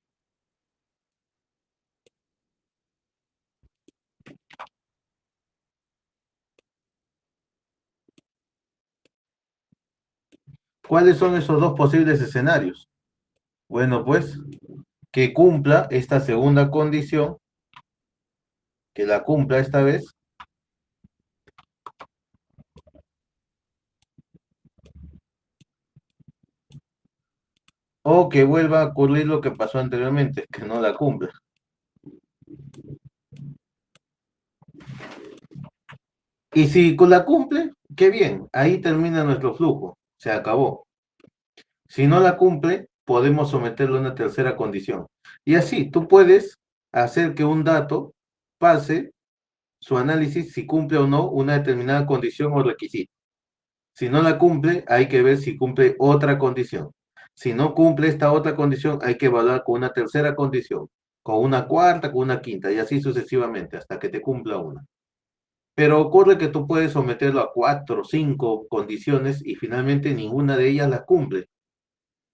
¿Cuáles son esos dos posibles escenarios? Bueno, pues que cumpla esta segunda condición, que la cumpla esta vez, o que vuelva a ocurrir lo que pasó anteriormente, que no la cumpla. Y si la cumple, qué bien, ahí termina nuestro flujo, se acabó. Si no la cumple, podemos someterlo a una tercera condición. Y así, tú puedes hacer que un dato pase su análisis si cumple o no una determinada condición o requisito. Si no la cumple, hay que ver si cumple otra condición. Si no cumple esta otra condición, hay que evaluar con una tercera condición, con una cuarta, con una quinta, y así sucesivamente, hasta que te cumpla una. Pero ocurre que tú puedes someterlo a 4 o 5 condiciones y finalmente ninguna de ellas las cumple.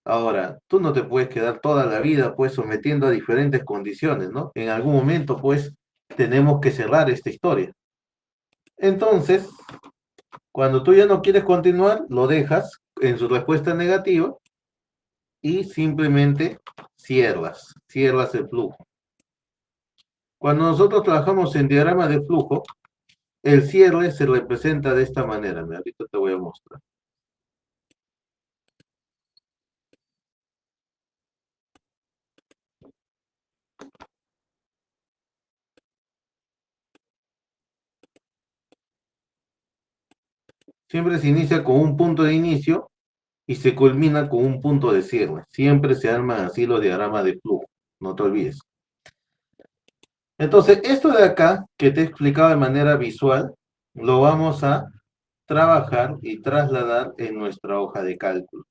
Ahora, tú no te puedes quedar toda la vida pues sometiendo a diferentes condiciones, ¿no? En algún momento pues tenemos que cerrar esta historia. Entonces, cuando tú ya no quieres continuar, lo dejas en su respuesta negativa y simplemente cierras el flujo. Cuando nosotros trabajamos en diagrama de flujo, el cierre se representa de esta manera. Mira, ahorita te voy a mostrar. Siempre se inicia con un punto de inicio y se culmina con un punto de cierre. Siempre se arman así los diagramas de flujo, no te olvides. Entonces, esto de acá, que te he explicado de manera visual, lo vamos a trabajar y trasladar en nuestra hoja de cálculo.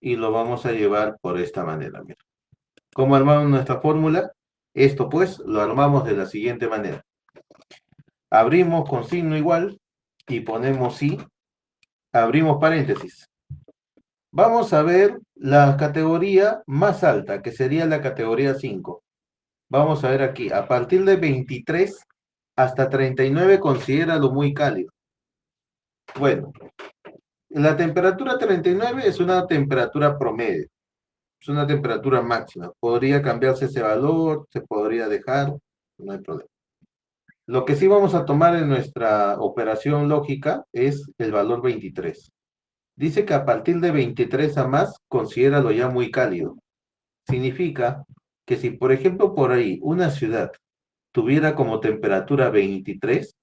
y lo vamos a llevar por esta manera. Mira. ¿Cómo armamos nuestra fórmula? Esto pues lo armamos de la siguiente manera. Abrimos con signo igual y ponemos sí, abrimos paréntesis. Vamos a ver la categoría más alta, que sería la categoría 5. Vamos a ver aquí, a partir de 23 hasta 39 considéralo muy cálido. Bueno, la temperatura 39 es una temperatura promedio, es una temperatura máxima. Podría cambiarse ese valor, se podría dejar, no hay problema. Lo que sí vamos a tomar en nuestra operación lógica es el valor 23. Dice que a partir de 23 a más, considéralo ya muy cálido. Significa que si, por ejemplo, por ahí una ciudad tuviera como temperatura 23,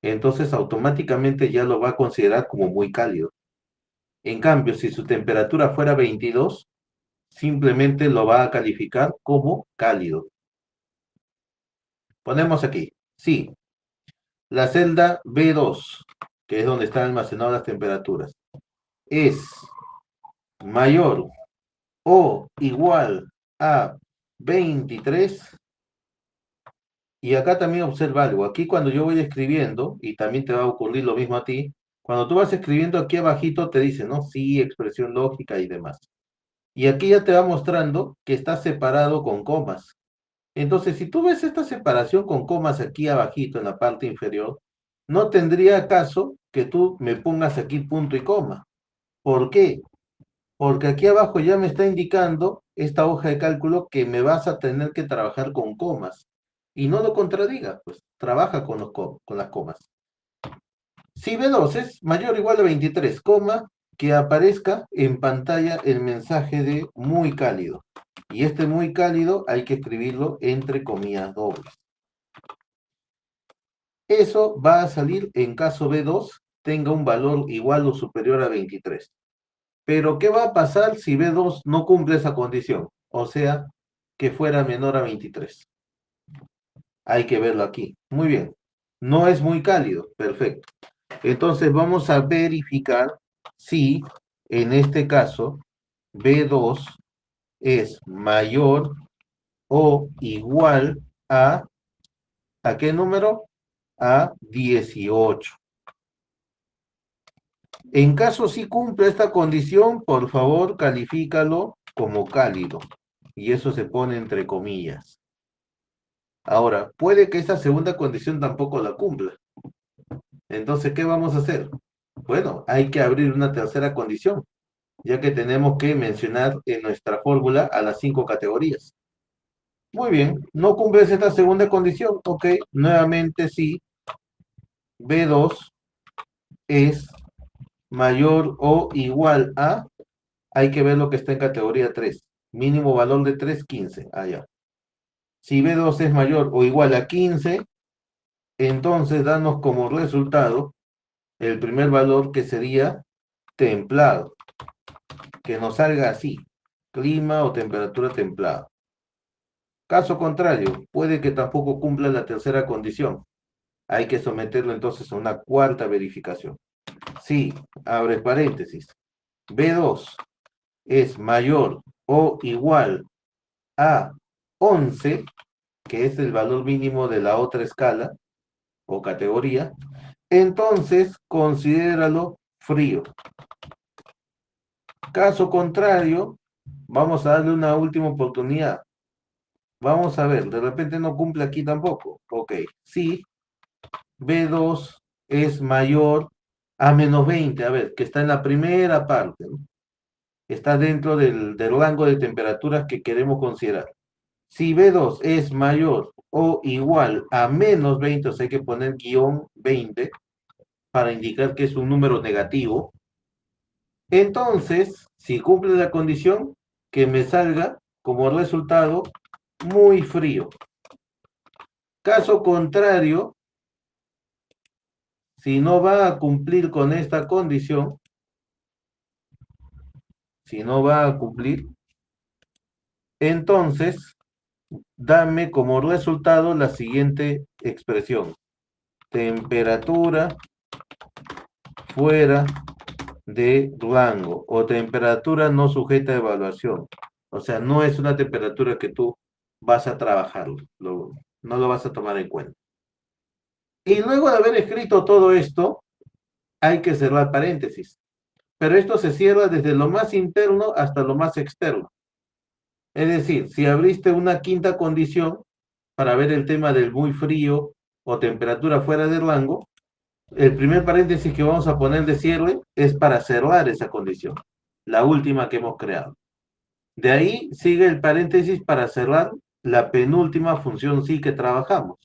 entonces automáticamente ya lo va a considerar como muy cálido. En cambio, si su temperatura fuera 22, simplemente lo va a calificar como cálido. Ponemos aquí, sí, la celda B2, que es donde están almacenadas las temperaturas, es mayor o igual a 23. Y acá también observa algo. Aquí cuando yo voy escribiendo, y también te va a ocurrir lo mismo a ti, cuando tú vas escribiendo aquí abajito te dice, ¿no? Sí, expresión lógica y demás. Y aquí ya te va mostrando que está separado con comas. Entonces, si tú ves esta separación con comas aquí abajito en la parte inferior, no tendría caso que tú me pongas aquí punto y coma. ¿Por qué? Porque aquí abajo ya me está indicando esta hoja de cálculo que me vas a tener que trabajar con comas. Y no lo contradiga, pues trabaja con las comas. Si B2 es mayor o igual a 23, que aparezca en pantalla el mensaje de muy cálido. Y este muy cálido hay que escribirlo entre comillas dobles. Eso va a salir en caso B2 tenga un valor igual o superior a 23. Pero, ¿qué va a pasar si B2 no cumple esa condición? O sea, que fuera menor a 23. Hay que verlo aquí. Muy bien. No es muy cálido. Perfecto. Entonces, vamos a verificar si, en este caso, B2 es mayor o igual ¿a qué número? A 18. En caso sí cumple esta condición, por favor, califícalo como cálido. Y eso se pone entre comillas. Ahora, puede que esta segunda condición tampoco la cumpla. Entonces, ¿qué vamos a hacer? Bueno, hay que abrir una tercera condición, ya que tenemos que mencionar en nuestra fórmula a las 5 categorías. Muy bien, no cumples esta segunda condición. Ok, nuevamente sí, B2 es mayor o igual a, hay que ver lo que está en categoría 3. Mínimo valor de 3, 15. Allá. Si B2 es mayor o igual a 15, entonces danos como resultado el primer valor que sería templado. Que nos salga así, clima o temperatura templada. Caso contrario, puede que tampoco cumpla la tercera condición. Hay que someterlo entonces a una cuarta verificación. Si, abre paréntesis, B2 es mayor o igual a 11, que es el valor mínimo de la otra escala o categoría, entonces considéralo frío. Caso contrario, vamos a darle una última oportunidad. Vamos a ver, de repente no cumple aquí tampoco. Ok, sí, B2 es mayor a menos 20, a ver, que está en la primera parte, ¿no? Está dentro del rango de temperaturas que queremos considerar. Si B2 es mayor o igual a menos 20, o sea, hay que poner guión 20 para indicar que es un número negativo. Entonces, si cumple la condición, que me salga como resultado muy frío. Caso contrario, si no va a cumplir con esta condición, si no va a cumplir, entonces dame como resultado la siguiente expresión. Temperatura fuera de rango o temperatura no sujeta a evaluación. O sea, no es una temperatura que tú vas a trabajar, no lo vas a tomar en cuenta. Y luego de haber escrito todo esto, hay que cerrar paréntesis. Pero esto se cierra desde lo más interno hasta lo más externo. Es decir, si abriste una quinta condición para ver el tema del muy frío o temperatura fuera de rango, el primer paréntesis que vamos a poner de cierre es para cerrar esa condición, la última que hemos creado. De ahí sigue el paréntesis para cerrar la penúltima función sí que trabajamos.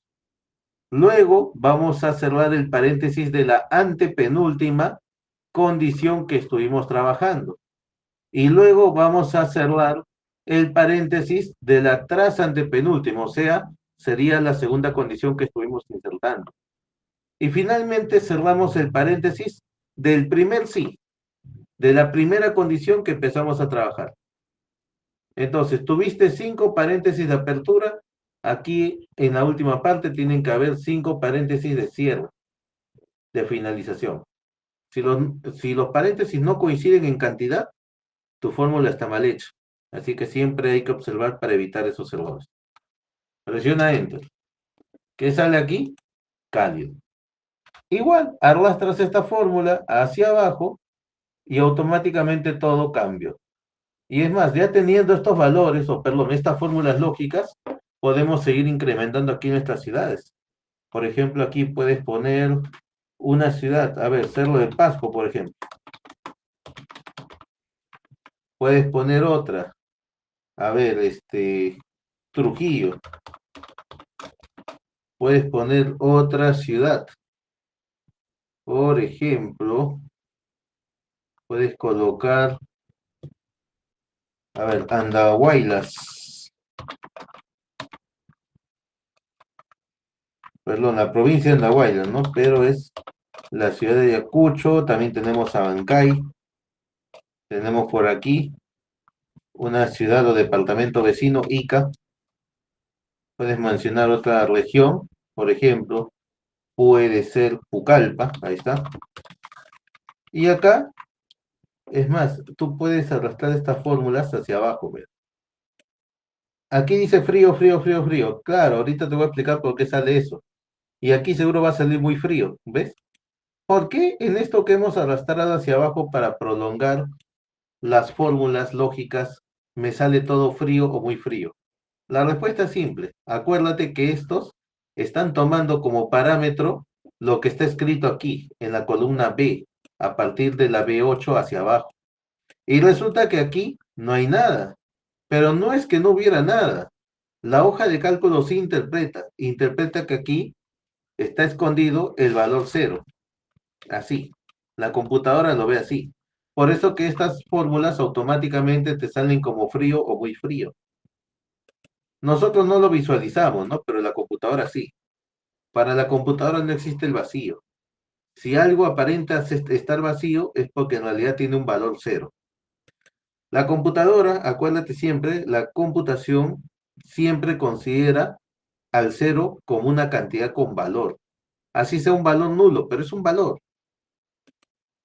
Luego vamos a cerrar el paréntesis de la antepenúltima condición que estuvimos trabajando. Y luego vamos a cerrar el paréntesis de la tras antepenúltima, o sea, sería la segunda condición que estuvimos insertando. Y finalmente cerramos el paréntesis del primer sí, de la primera condición que empezamos a trabajar. Entonces, tuviste 5 paréntesis de apertura, aquí en la última parte tienen que haber 5 paréntesis de cierre, de finalización. Si los paréntesis no coinciden en cantidad, tu fórmula está mal hecha. Así que siempre hay que observar para evitar esos errores. Presiona Enter. ¿Qué sale aquí? Cálido. Igual, arrastras esta fórmula hacia abajo y automáticamente todo cambia. Y es más, ya teniendo estos valores, o perdón, estas fórmulas lógicas, podemos seguir incrementando aquí nuestras ciudades. Por ejemplo, aquí puedes poner una ciudad, a ver, Cerro de Pasco, por ejemplo. Puedes poner otra, a ver, Trujillo. Puedes poner otra ciudad. Por ejemplo, puedes colocar, a ver, Andahuaylas. Perdón, la provincia de Andahuaylas, ¿no? Pero es la ciudad de Ayacucho, también tenemos Abancay, tenemos por aquí una ciudad o departamento vecino, Ica. Puedes mencionar otra región, por ejemplo, puede ser Pucallpa, ahí está. Y acá, es más, tú puedes arrastrar estas fórmulas hacia abajo, ¿ves? Aquí dice frío, frío, frío, frío. Claro, ahorita te voy a explicar por qué sale eso. Y aquí seguro va a salir muy frío, ¿ves? ¿Por qué en esto que hemos arrastrado hacia abajo para prolongar las fórmulas lógicas me sale todo frío o muy frío? La respuesta es simple. Acuérdate que estos están tomando como parámetro lo que está escrito aquí, en la columna B, a partir de la B8 hacia abajo. Y resulta que aquí no hay nada. Pero no es que no hubiera nada. La hoja de cálculo sí interpreta que aquí está escondido el valor cero. Así. La computadora lo ve así. Por eso que estas fórmulas automáticamente te salen como frío o muy frío. Nosotros no lo visualizamos, ¿no? Pero la computadora sí. Para la computadora no existe el vacío. Si algo aparenta estar vacío es porque en realidad tiene un valor cero. La computadora, acuérdate siempre, la computación siempre considera al cero como una cantidad con valor. Así sea un valor nulo, pero es un valor.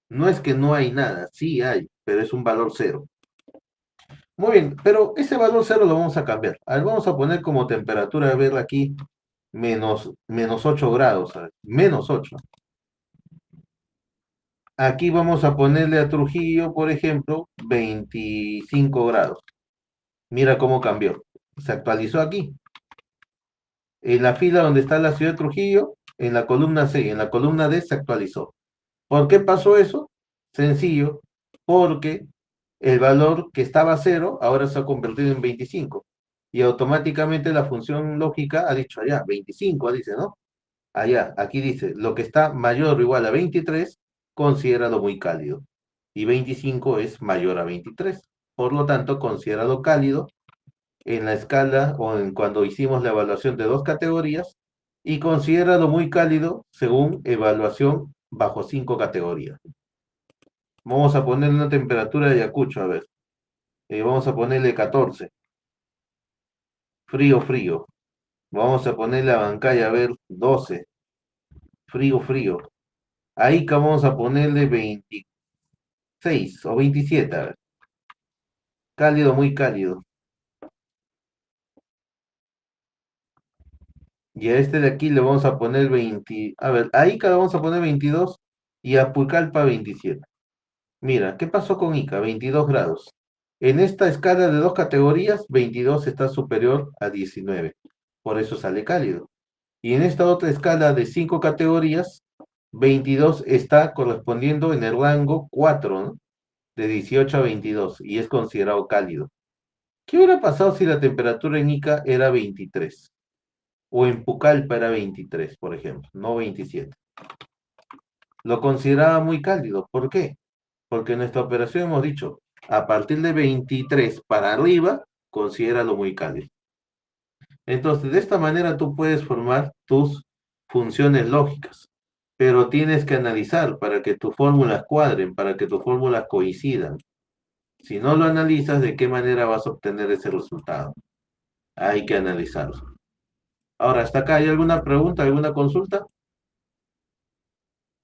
No es que no hay nada, sí hay, pero es un valor cero. Muy bien, pero ese valor cero lo vamos a cambiar. A ver, vamos a poner como temperatura, a ver aquí, menos 8 grados, a ver, menos 8. Aquí vamos a ponerle a Trujillo, por ejemplo, 25 grados. Mira cómo cambió. Se actualizó aquí. En la fila donde está la ciudad de Trujillo, en la columna C, en la columna D se actualizó. ¿Por qué pasó eso? Sencillo, porque el valor que estaba cero ahora se ha convertido en 25. Y automáticamente la función lógica ha dicho allá, 25, dice, ¿no? Allá, aquí dice, lo que está mayor o igual a 23, considéralo muy cálido. Y 25 es mayor a 23. Por lo tanto, considerado cálido en la escala o en cuando hicimos la evaluación de dos categorías y considerado muy cálido según evaluación bajo 5 categorías. Vamos a ponerle una temperatura de Ayacucho, a ver. Vamos a ponerle 14. Frío, frío. Vamos a ponerle a Bancay, a ver, 12. Frío, frío. A Ica vamos a ponerle 20. 26 o 27. A ver. Cálido, muy cálido. Y a este de aquí le vamos a poner 20. A ver, a Ica le vamos a poner 22 y a Pucallpa 27. Mira, ¿qué pasó con Ica? 22 grados. En esta escala de dos categorías, 22 está superior a 19. Por eso sale cálido. Y en esta otra escala de 5 categorías, 22 está correspondiendo en el rango 4, ¿no? De 18 a 22 y es considerado cálido. ¿Qué hubiera pasado si la temperatura en Ica era 23? O en Pucallpa era 23, por ejemplo, no 27. Lo consideraba muy cálido. ¿Por qué? Porque en nuestra operación hemos dicho, a partir de 23 para arriba, considéralo muy cálido. Entonces, de esta manera tú puedes formar tus funciones lógicas, pero tienes que analizar para que tus fórmulas cuadren, para que tus fórmulas coincidan. Si no lo analizas, ¿de qué manera vas a obtener ese resultado? Hay que analizarlo. Ahora, ¿hasta acá hay alguna pregunta, alguna consulta?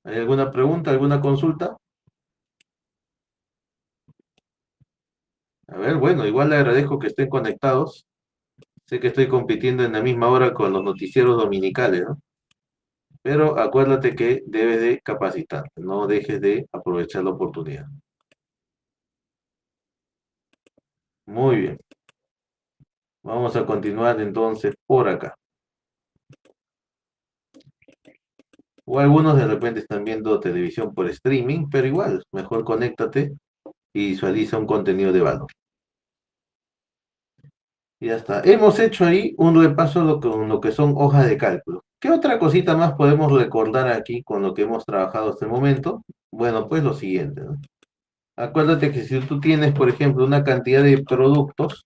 ¿Hay alguna pregunta, alguna consulta? A ver, bueno, igual le agradezco que estén conectados. Sé que estoy compitiendo en la misma hora con los noticieros dominicales, ¿no? Pero acuérdate que debes de capacitarte, no dejes de aprovechar la oportunidad. Muy bien. Vamos a continuar entonces por acá. O algunos de repente están viendo televisión por streaming, pero igual, mejor conéctate y visualiza un contenido de valor. Ya está. Hemos hecho ahí un repaso con lo que son hojas de cálculo. ¿Qué otra cosita más podemos recordar aquí con lo que hemos trabajado hasta el momento? Bueno, pues lo siguiente, ¿no? Acuérdate que si tú tienes, por ejemplo, una cantidad de productos,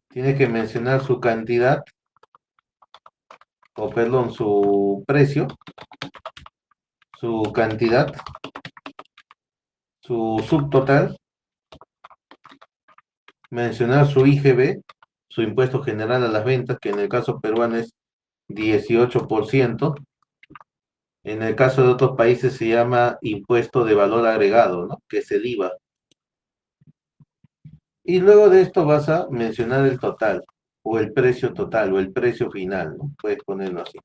tienes que mencionar su cantidad, o perdón, su precio, su cantidad, su subtotal, mencionar su IGB, su impuesto general a las ventas, que en el caso peruano es 18%. En el caso de otros países se llama impuesto de valor agregado, ¿no? Que es el IVA. Y luego de esto vas a mencionar el total, o el precio total, o el precio final, ¿no? Puedes ponerlo así.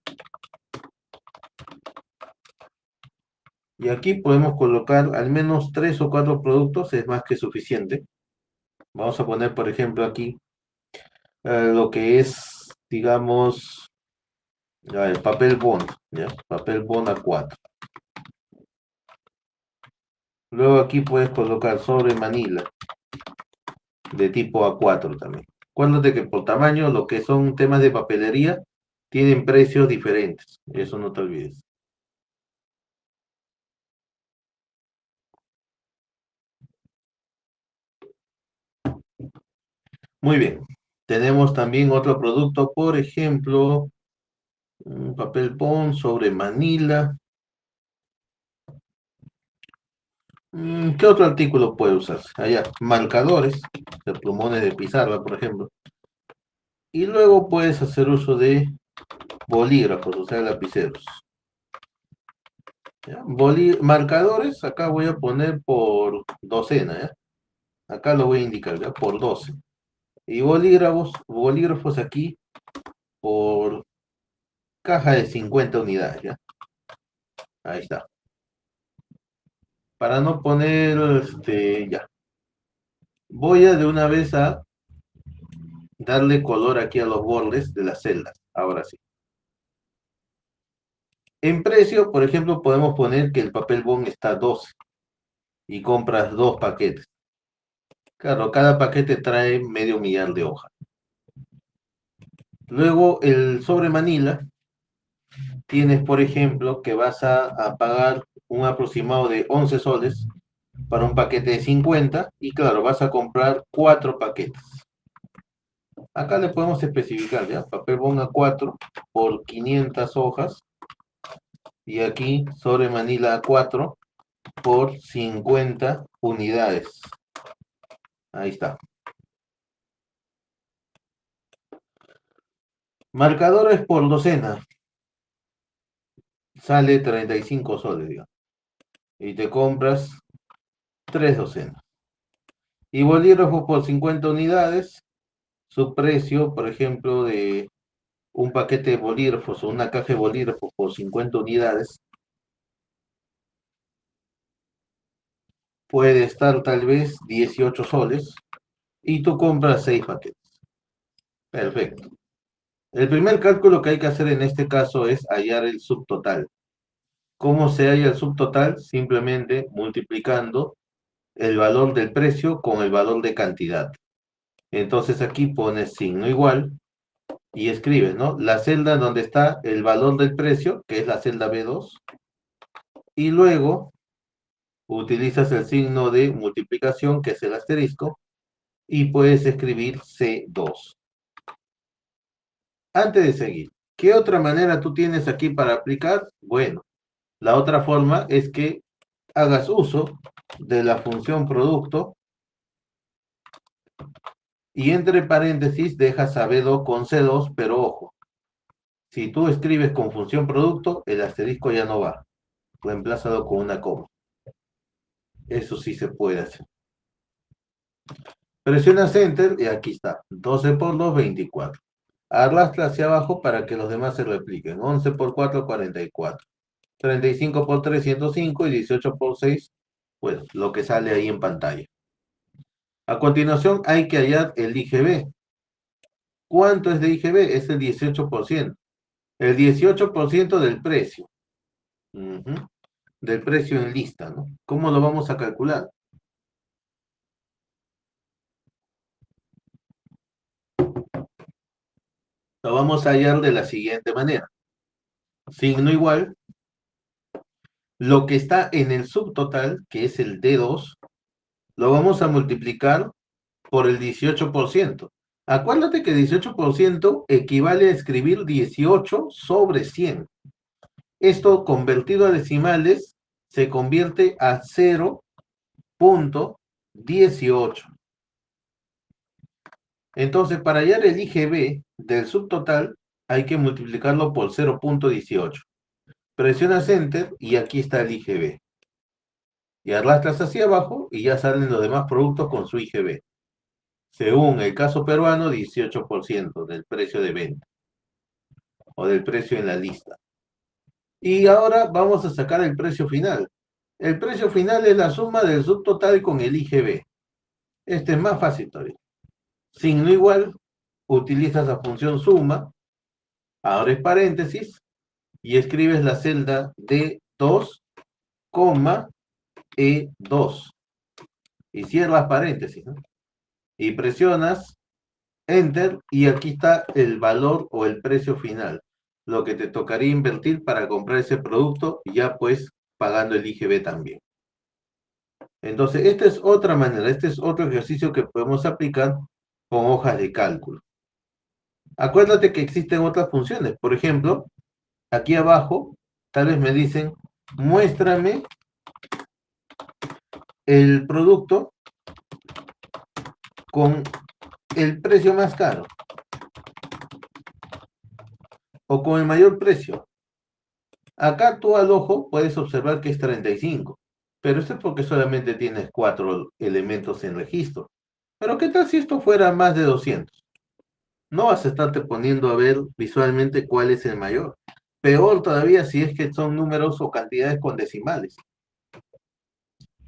Y aquí podemos colocar al menos 3 o 4 productos, es más que suficiente. Vamos a poner, por ejemplo, aquí lo que es, digamos, el papel bond, ¿ya? Papel bond A4. Luego aquí puedes colocar sobre Manila, de tipo A4 también. Acuérdate que por tamaño, lo que son temas de papelería, tienen precios diferentes. Eso no te olvides. Muy bien. Tenemos también otro producto, por ejemplo, un papel bond sobre Manila. ¿Qué otro artículo puede usarse? Allá, marcadores, de plumones de pizarra, por ejemplo. Y luego puedes hacer uso de bolígrafos, o sea, lapiceros. ¿Ya? Marcadores, acá voy a poner por docena, ¿ya? Acá lo voy a indicar, ¿ya? Por 12. Y bolígrafos aquí por caja de 50 unidades, ¿ya? Ahí está. Para no poner, ya. Voy a de una vez a darle color aquí a los bordes de las celdas. Ahora sí. En precio, por ejemplo, podemos poner que el papel bond está 12 y compras 2 paquetes. Claro, cada paquete trae medio millar de hojas. Luego, el sobre Manila, tienes, por ejemplo, que vas a pagar un aproximado de 11 soles para un paquete de 50 y claro, vas a comprar 4 paquetes. Acá le podemos especificar, ¿ya? Papel bond A4 por 500 hojas y aquí sobre Manila A4 por 50 unidades. Ahí está. Marcadores por docena. Sale 35 soles, digamos. Y te compras 3 docenas. Y bolígrafo por 50 unidades, su precio, por ejemplo, de un paquete de bolígrafos o una caja de bolígrafos por 50 unidades, puede estar tal vez 18 soles y tú compras 6 paquetes. Perfecto. El primer cálculo que hay que hacer en este caso es hallar el subtotal. ¿Cómo se halla el subtotal? Simplemente multiplicando el valor del precio con el valor de cantidad. Entonces aquí pones signo igual y escribes, ¿no? La celda donde está el valor del precio, que es la celda B2, y luego utilizas el signo de multiplicación, que es el asterisco, y puedes escribir C2. Antes de seguir, ¿qué otra manera tú tienes aquí para aplicar? Bueno, la otra forma es que hagas uso de la función producto y entre paréntesis dejas a B2 con C2, pero ojo, si tú escribes con función producto, el asterisco ya no va. Reemplázalo con una coma. Eso sí se puede hacer. Presionas Enter y aquí está. 12 por 2, 24. Arrastra hacia abajo para que los demás se repliquen. 11 por 4, 44. 35 por 3, 105 y 18 por 6, bueno, lo que sale ahí en pantalla. A continuación hay que hallar el IGB. ¿Cuánto es de IGB? Es el 18%. El 18% del precio. Del precio en lista, ¿no? ¿Cómo lo vamos a calcular? Lo vamos a hallar de la siguiente manera. Signo igual. Lo que está en el subtotal, que es el D2, lo vamos a multiplicar por el 18%. Acuérdate que 18% equivale a escribir 18 sobre 100. Esto convertido a decimales se convierte a 0.18. Entonces, para hallar el IGB del subtotal, hay que multiplicarlo por 0.18. Presionas Enter y aquí está el IGB. Y arrastras hacia abajo y ya salen los demás productos con su IGB. Según el caso peruano, 18% del precio de venta o del precio en la lista. Y ahora vamos a sacar el precio final. El precio final es la suma del subtotal con el IGB. Este es más fácil todavía. Signo igual, utilizas la función suma, abres paréntesis y escribes la celda D2, E2 y cierras paréntesis, ¿no? Y presionas Enter y aquí está el valor o el precio final, lo que te tocaría invertir para comprar ese producto, ya pues pagando el IGB también. Entonces, esta es otra manera, este es otro ejercicio que podemos aplicar con hojas de cálculo. Acuérdate que existen otras funciones, por ejemplo, aquí abajo, tal vez me dicen, muéstrame el producto con el precio más caro o con el mayor precio. Acá tú al ojo puedes observar que es 35, pero eso es porque solamente tienes 4 elementos en registro. Pero ¿qué tal si esto fuera más de 200? No vas a estarte poniendo a ver visualmente cuál es el mayor. Peor todavía si es que son números o cantidades con decimales.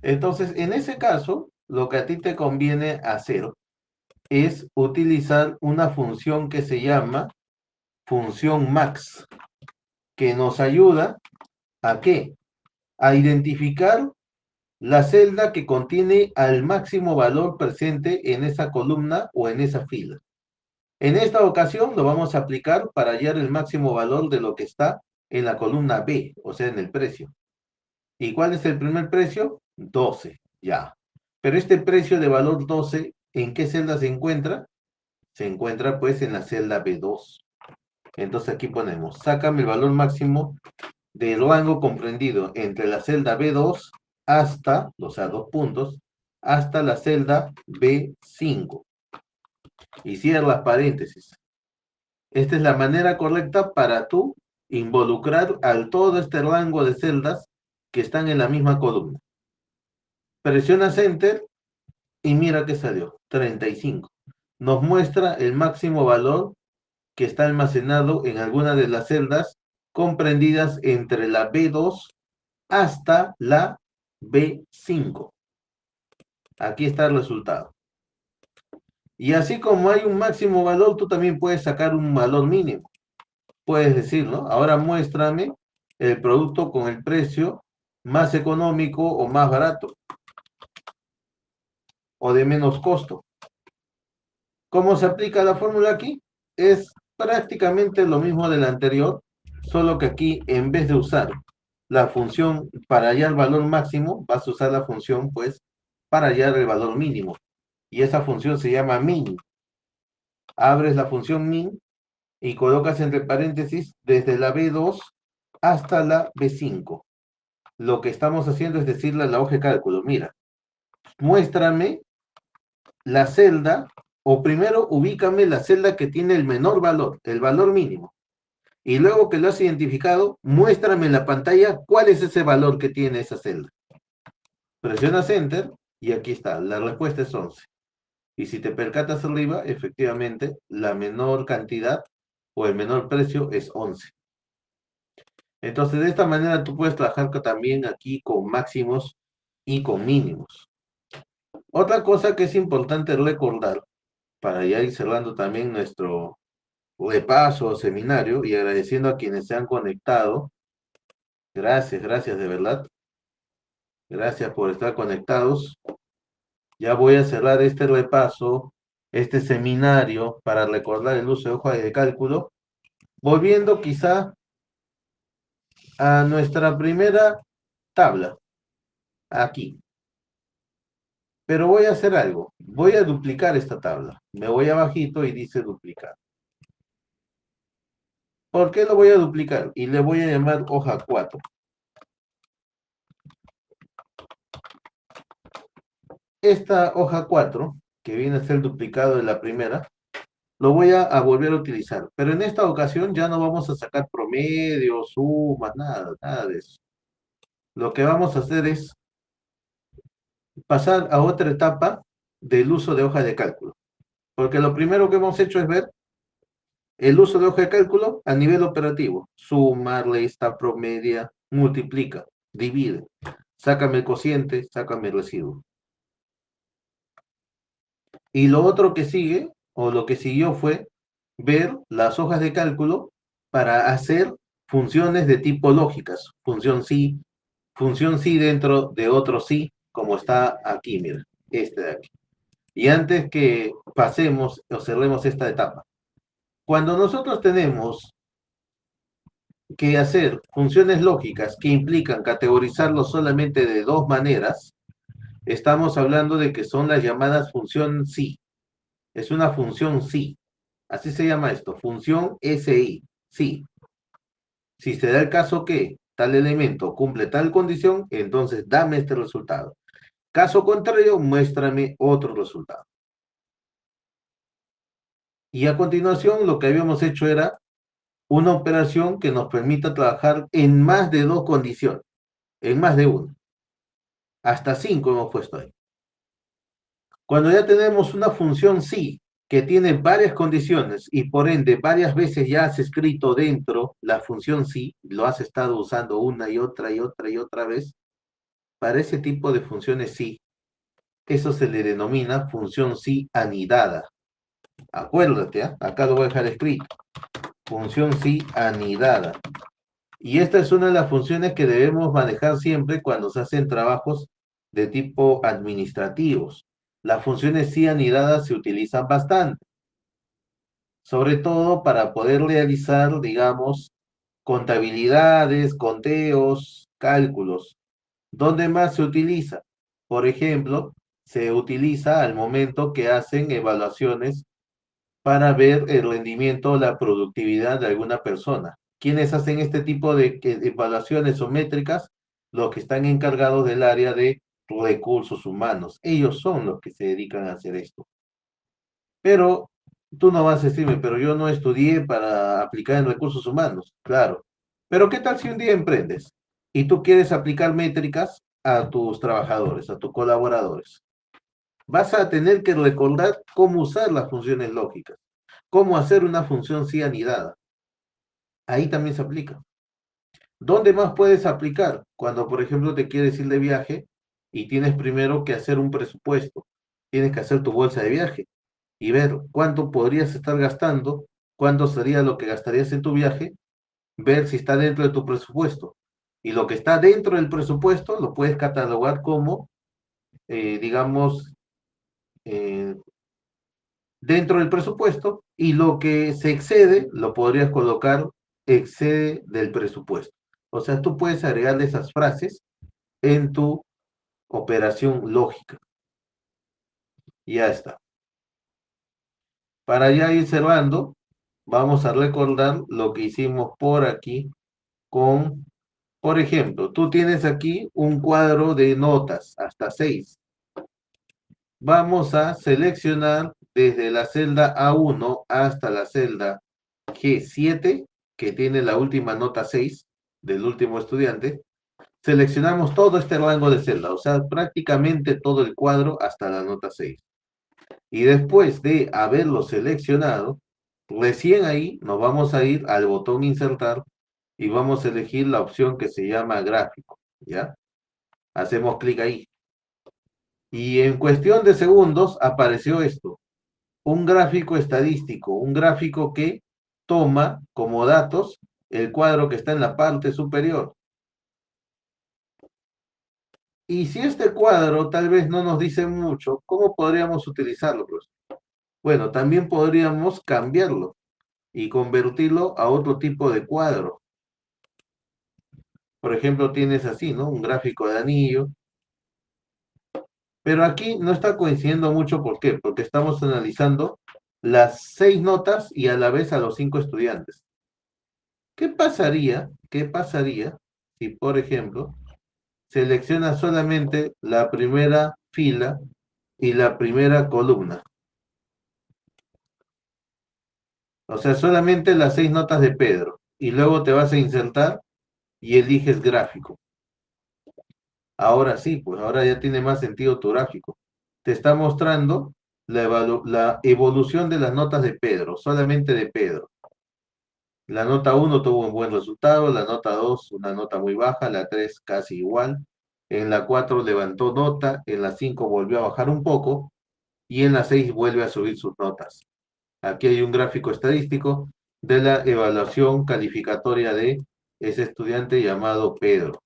Entonces, en ese caso, lo que a ti te conviene hacer es utilizar una función que se llama función max, que nos ayuda ¿a qué? A identificar la celda que contiene al máximo valor presente en esa columna o en esa fila. En esta ocasión lo vamos a aplicar para hallar el máximo valor de lo que está en la columna B, o sea, en el precio. ¿Y cuál es el primer precio? 12, ya. Pero este precio de valor 12, ¿en qué celda se encuentra? Se encuentra pues en la celda B2. Entonces aquí ponemos, sácame el valor máximo del rango comprendido entre la celda B2 hasta, o sea, 2 puntos, hasta la celda B5. Y cierra paréntesis. Esta es la manera correcta para tú involucrar al todo este rango de celdas que están en la misma columna. Presionas Enter y mira que salió, 35. Nos muestra el máximo valor que está almacenado en alguna de las celdas comprendidas entre la B2 hasta la B5. Aquí está el resultado. Y así como hay un máximo valor, tú también puedes sacar un valor mínimo. Puedes decir, ¿no? Ahora muéstrame el producto con el precio más económico o más barato o de menos costo. ¿Cómo se aplica la fórmula aquí? Es prácticamente lo mismo de la anterior, solo que aquí en vez de usar la función para hallar el valor máximo, vas a usar la función pues para hallar el valor mínimo. Y esa función se llama min. Abres la función min y colocas entre paréntesis desde la B2 hasta la B5. Lo que estamos haciendo es decirle a la hoja de cálculo, mira, muéstrame la celda, o primero ubícame la celda que tiene el menor valor, el valor mínimo. Y luego que lo has identificado, muéstrame en la pantalla cuál es ese valor que tiene esa celda. Presionas Enter y aquí está, la respuesta es 11. Y si te percatas arriba, efectivamente, la menor cantidad o el menor precio es 11. Entonces, de esta manera tú puedes trabajar también aquí con máximos y con mínimos. Otra cosa que es importante recordar, para ya ir cerrando también nuestro repaso o seminario y agradeciendo a quienes se han conectado. Gracias, gracias de verdad. Gracias por estar conectados. Ya voy a cerrar este repaso, este seminario, para recordar el uso de hoja de cálculo, volviendo quizá a nuestra primera tabla, aquí. Pero voy a hacer algo. Voy a duplicar esta tabla. Me voy abajito y dice duplicar. ¿Por qué lo voy a duplicar? Y le voy a llamar hoja 4. Esta hoja 4, que viene a ser duplicado de la primera, lo voy a volver a utilizar. Pero en esta ocasión ya no vamos a sacar promedios, sumas, nada de eso. Lo que vamos a hacer es pasar a otra etapa del uso de hoja de cálculo. Porque lo primero que hemos hecho es ver el uso de hoja de cálculo a nivel operativo. Suma, resta, promedia, multiplica, divide. Sácame el cociente, sácame el residuo. Y lo otro que sigue, o lo que siguió fue ver las hojas de cálculo para hacer funciones de tipo lógicas. Función sí dentro de otro sí, como está aquí, mira, este de aquí. Y antes que pasemos o cerremos esta etapa, cuando nosotros tenemos que hacer funciones lógicas que implican categorizarlo solamente de dos maneras, estamos hablando de que son las llamadas función sí. Es una función sí. Así se llama esto, función SI. Sí. Si se da el caso que tal elemento cumple tal condición, entonces dame este resultado. Caso contrario, muéstrame otro resultado. Y a continuación, lo que habíamos hecho era una operación que nos permita trabajar en más de dos condiciones, en más de una. Hasta 5 hemos puesto ahí. Cuando ya tenemos una función sí, que tiene varias condiciones y por ende varias veces ya has escrito dentro la función sí, lo has estado usando una y otra y otra y otra vez, para ese tipo de funciones sí, eso se le denomina función sí anidada. Acuérdate, ¿eh? Acá lo voy a dejar escrito. Función sí anidada. Y esta es una de las funciones que debemos manejar siempre cuando se hacen trabajos de tipo administrativos. Las funciones sí anidadas se utilizan bastante, sobre todo para poder realizar, digamos, contabilidades, conteos, cálculos. ¿Dónde más se utiliza? Por ejemplo, se utiliza al momento que hacen evaluaciones para ver el rendimiento o la productividad de alguna persona. ¿Quiénes hacen este tipo de evaluaciones o métricas? Los que están encargados del área de recursos humanos. Ellos son los que se dedican a hacer esto. Pero tú no vas a decirme, pero yo no estudié para aplicar en recursos humanos. Claro. Pero ¿qué tal si un día emprendes y tú quieres aplicar métricas a tus trabajadores, a tus colaboradores. Vas a tener que recordar cómo usar las funciones lógicas, cómo hacer una función sí anidada. Ahí también se aplica. ¿Dónde más puedes aplicar? Cuando, por ejemplo, te quieres ir de viaje y tienes primero que hacer un presupuesto. Tienes que hacer tu bolsa de viaje y ver cuánto podrías estar gastando, cuánto sería lo que gastarías en tu viaje, ver si está dentro de tu presupuesto. Y lo que está dentro del presupuesto lo puedes catalogar como, digamos, eh, dentro del presupuesto, y lo que se excede lo podrías colocar excede del presupuesto. O sea, tú puedes agregarle esas frases en tu operación lógica. Ya está. Para ya ir cerrando, vamos a recordar lo que hicimos por aquí con, por ejemplo, tú tienes aquí un cuadro de notas hasta 6. Vamos a seleccionar desde la celda A1 hasta la celda G7, que tiene la última nota 6 del último estudiante. Seleccionamos todo este rango de celda, o sea, prácticamente todo el cuadro hasta la nota 6. Y después de haberlo seleccionado, recién ahí nos vamos a ir al botón insertar y vamos a elegir la opción que se llama gráfico, ¿ya? Hacemos clic ahí. Y en cuestión de segundos apareció esto, un gráfico estadístico, un gráfico que toma como datos el cuadro que está en la parte superior. Y si este cuadro tal vez no nos dice mucho, ¿cómo podríamos utilizarlo, profesor? Bueno, también podríamos cambiarlo y convertirlo a otro tipo de cuadro. Por ejemplo, tienes así, ¿no? Un gráfico de anillo. Pero aquí no está coincidiendo mucho, ¿por qué? Porque estamos analizando las 6 notas y a la vez a los 5 estudiantes. ¿Qué pasaría si, por ejemplo, selecciona solamente la primera fila y la primera columna? O sea, solamente las 6 notas de Pedro. Y luego te vas a insertar y eliges gráfico. Ahora sí, pues ahora ya tiene más sentido tu gráfico. Te está mostrando la evolución de las notas de Pedro, solamente de Pedro. La nota 1 tuvo un buen resultado, la nota 2 una nota muy baja, la 3 casi igual, en la 4 levantó nota, en la 5 volvió a bajar un poco y en la 6 vuelve a subir sus notas. Aquí hay un gráfico estadístico de la evaluación calificatoria de ese estudiante llamado Pedro.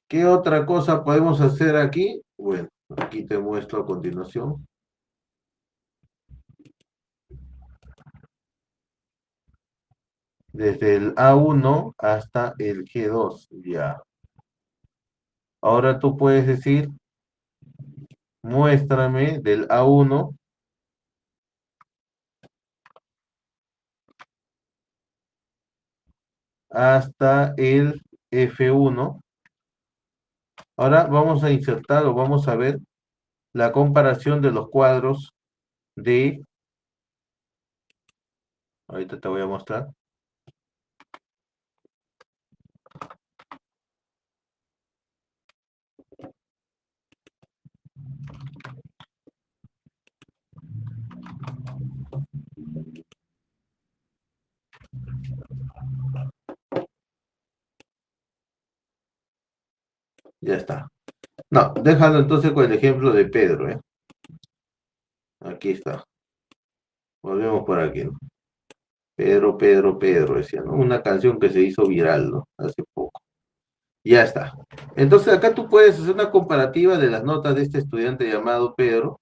¿Qué otra cosa podemos hacer aquí? Bueno, aquí te muestro a continuación. Desde el A1 hasta el G2, ya. Ahora tú puedes decir, muéstrame del A1 hasta el F1. Ahora vamos a insertar o vamos a ver la comparación de los cuadros de... Ahorita te voy a mostrar. Ya está. No, déjalo entonces con el ejemplo de Pedro, ¿eh? Aquí está. Volvemos por aquí, ¿no? Pedro, Pedro, Pedro, decía, ¿no? Una canción que se hizo viral, ¿no? Hace poco. Ya está. Entonces acá tú puedes hacer una comparativa de las notas de este estudiante llamado Pedro.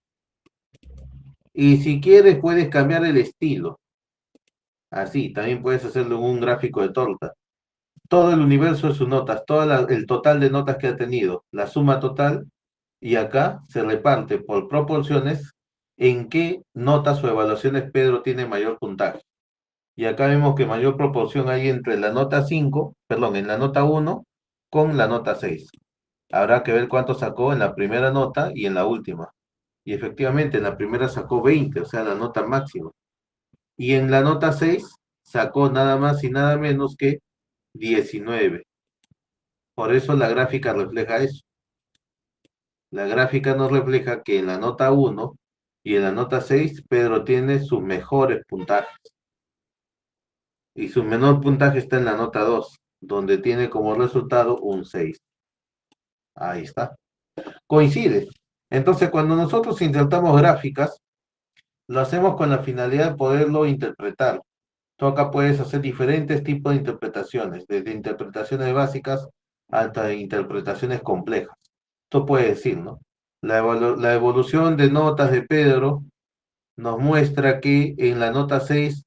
Y si quieres puedes cambiar el estilo. Así, también puedes hacerlo en un gráfico de torta. Todo el universo de sus notas, el total de notas que ha tenido, la suma total, y acá se reparte por proporciones en qué notas o evaluaciones Pedro tiene mayor puntaje. Y acá vemos que mayor proporción hay entre la nota 5, perdón, en la nota 1 con la nota 6. Habrá que ver cuánto sacó en la primera nota y en la última. Y efectivamente, en la primera sacó 20, o sea, la nota máxima. Y en la nota 6 sacó nada más y nada menos que 19. Por eso la gráfica refleja eso. La gráfica nos refleja que en la nota 1 y en la nota 6, Pedro tiene sus mejores puntajes. Y su menor puntaje está en la nota 2, donde tiene como resultado un 6. Ahí está. Coincide. Entonces, cuando nosotros insertamos gráficas, lo hacemos con la finalidad de poderlo interpretar. Tú acá puedes hacer diferentes tipos de interpretaciones, desde interpretaciones básicas hasta interpretaciones complejas. Tú puedes decir, ¿no? La evolución de notas de Pedro nos muestra que en la nota 6,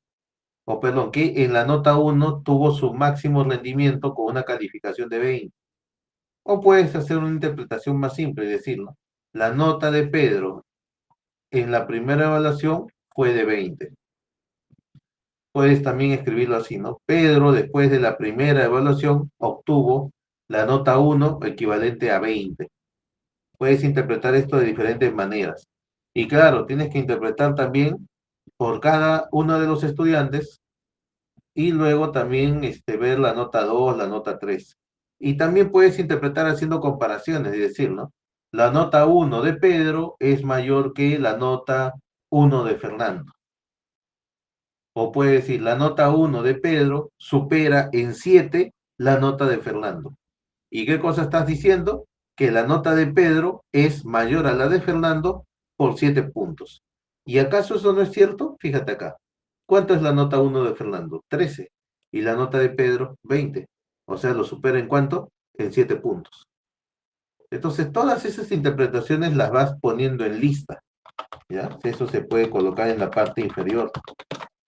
o perdón, que en la nota 1 tuvo su máximo rendimiento con una calificación de 20. O puedes hacer una interpretación más simple y decir, ¿no? La nota de Pedro en la primera evaluación fue de 20. Puedes también escribirlo así, ¿no? Pedro, después de la primera evaluación, obtuvo la nota 1 equivalente a 20. Puedes interpretar esto de diferentes maneras. Y claro, tienes que interpretar también por cada uno de los estudiantes y luego también ver la nota 2, la nota 3. Y también puedes interpretar haciendo comparaciones, es decir, ¿no? La nota 1 de Pedro es mayor que la nota 1 de Fernando. O puede decir, la nota 1 de Pedro supera en 7 la nota de Fernando. ¿Y qué cosa estás diciendo? Que la nota de Pedro es mayor a la de Fernando por 7 puntos. ¿Y acaso eso no es cierto? Fíjate acá. ¿Cuánto es la nota 1 de Fernando? 13. Y la nota de Pedro, 20. O sea, lo supera en cuánto? En 7 puntos. Entonces, todas esas interpretaciones las vas poniendo en lista. ¿Ya? Eso se puede colocar en la parte inferior.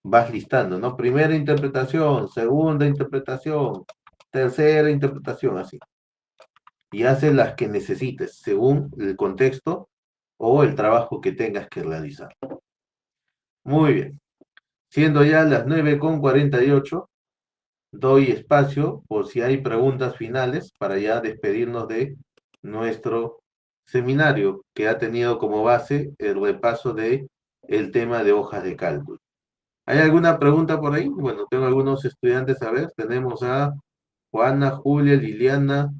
Vas listando, ¿no? Primera interpretación, segunda interpretación, tercera interpretación, así. Y haces las que necesites según el contexto o el trabajo que tengas que realizar. Muy bien. Siendo ya las 9:48, doy espacio por si hay preguntas finales para ya despedirnos de nuestro seminario que ha tenido como base el repaso de el tema de hojas de cálculo. ¿Hay alguna pregunta por ahí? Bueno, tengo algunos estudiantes a ver. Tenemos a Juana, Julia, Liliana,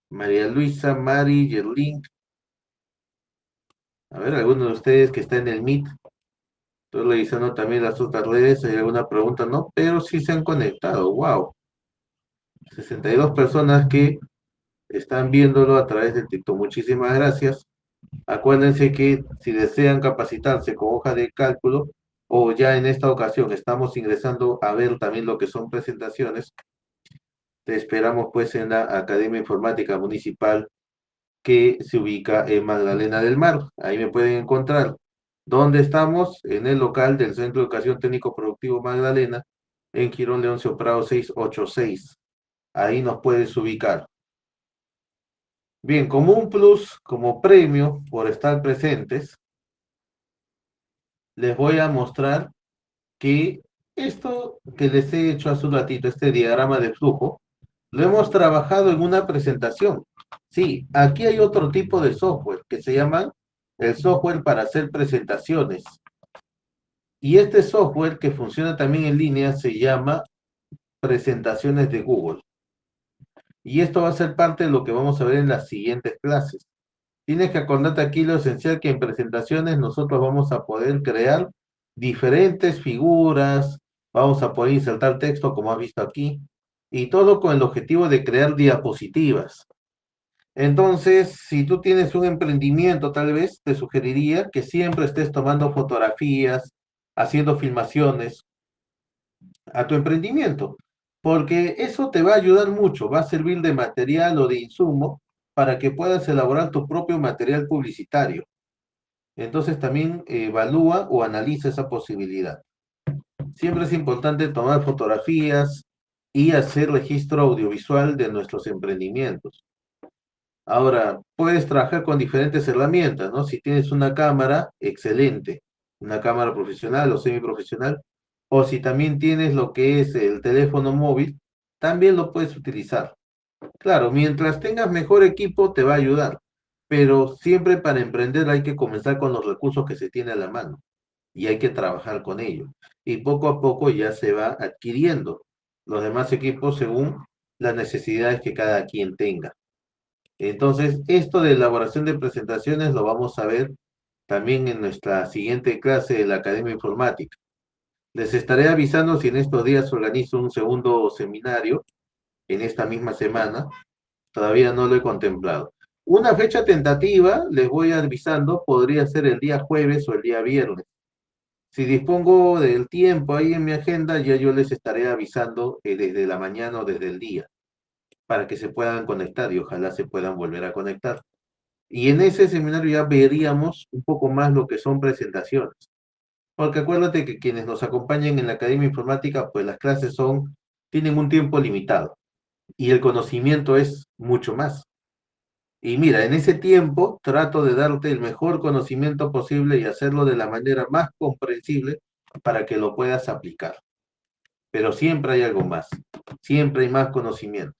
María Luisa, Mari, Yerlin. A ver, algunos de ustedes que está en el Meet. Estoy revisando también las otras redes. ¿Hay alguna pregunta? No, pero sí se han conectado. ¡Wow! 62 personas que están viéndolo a través del TikTok. Muchísimas gracias. Acuérdense que si desean capacitarse con hoja de cálculo, o ya en esta ocasión estamos ingresando a ver también lo que son presentaciones, te esperamos pues en la Academia Informática Municipal que se ubica en Magdalena del Mar. Ahí me pueden encontrar. ¿Dónde estamos? En el local del Centro de Educación Técnico Productivo Magdalena, en Girón Leoncio Prado 686. Ahí nos puedes ubicar. Bien, como un plus, como premio por estar presentes, les voy a mostrar que esto que les he hecho hace un ratito, este diagrama de flujo, lo hemos trabajado en una presentación. Sí, aquí hay otro tipo de software que se llama el software para hacer presentaciones. Y este software que funciona también en línea se llama Presentaciones de Google. Y esto va a ser parte de lo que vamos a ver en las siguientes clases. Tienes que acordarte aquí lo esencial que en presentaciones nosotros vamos a poder crear diferentes figuras, vamos a poder insertar texto como has visto aquí, y todo con el objetivo de crear diapositivas. Entonces, si tú tienes un emprendimiento, tal vez te sugeriría que siempre estés tomando fotografías, haciendo filmaciones a tu emprendimiento, porque eso te va a ayudar mucho, va a servir de material o de insumo para que puedas elaborar tu propio material publicitario. Entonces también evalúa o analiza esa posibilidad. Siempre es importante tomar fotografías y hacer registro audiovisual de nuestros emprendimientos. Ahora, puedes trabajar con diferentes herramientas, ¿no? Si tienes una cámara, excelente, una cámara profesional o semiprofesional, o si también tienes lo que es el teléfono móvil, también lo puedes utilizar. Claro, mientras tengas mejor equipo te va a ayudar, pero siempre para emprender hay que comenzar con los recursos que se tiene a la mano y hay que trabajar con ello. Y poco a poco ya se va adquiriendo. los demás equipos según las necesidades que cada quien tenga. Entonces, esto de elaboración de presentaciones lo vamos a ver también en nuestra siguiente clase de la Academia Informática. Les estaré avisando si en estos días organizo un segundo seminario en esta misma semana. Todavía no lo he contemplado. Una fecha tentativa, les voy avisando, podría ser el día jueves o el día viernes. Si dispongo del tiempo ahí en mi agenda, ya yo les estaré avisando desde la mañana o desde el día, para que se puedan conectar y ojalá se puedan volver a conectar. Y en ese seminario ya veríamos un poco más lo que son presentaciones. Porque acuérdate que quienes nos acompañan en la Academia Informática, pues las clases tienen un tiempo limitado y el conocimiento es mucho más. Y mira, en ese tiempo trato de darte el mejor conocimiento posible y hacerlo de la manera más comprensible para que lo puedas aplicar. Pero siempre hay algo más, siempre hay más conocimiento.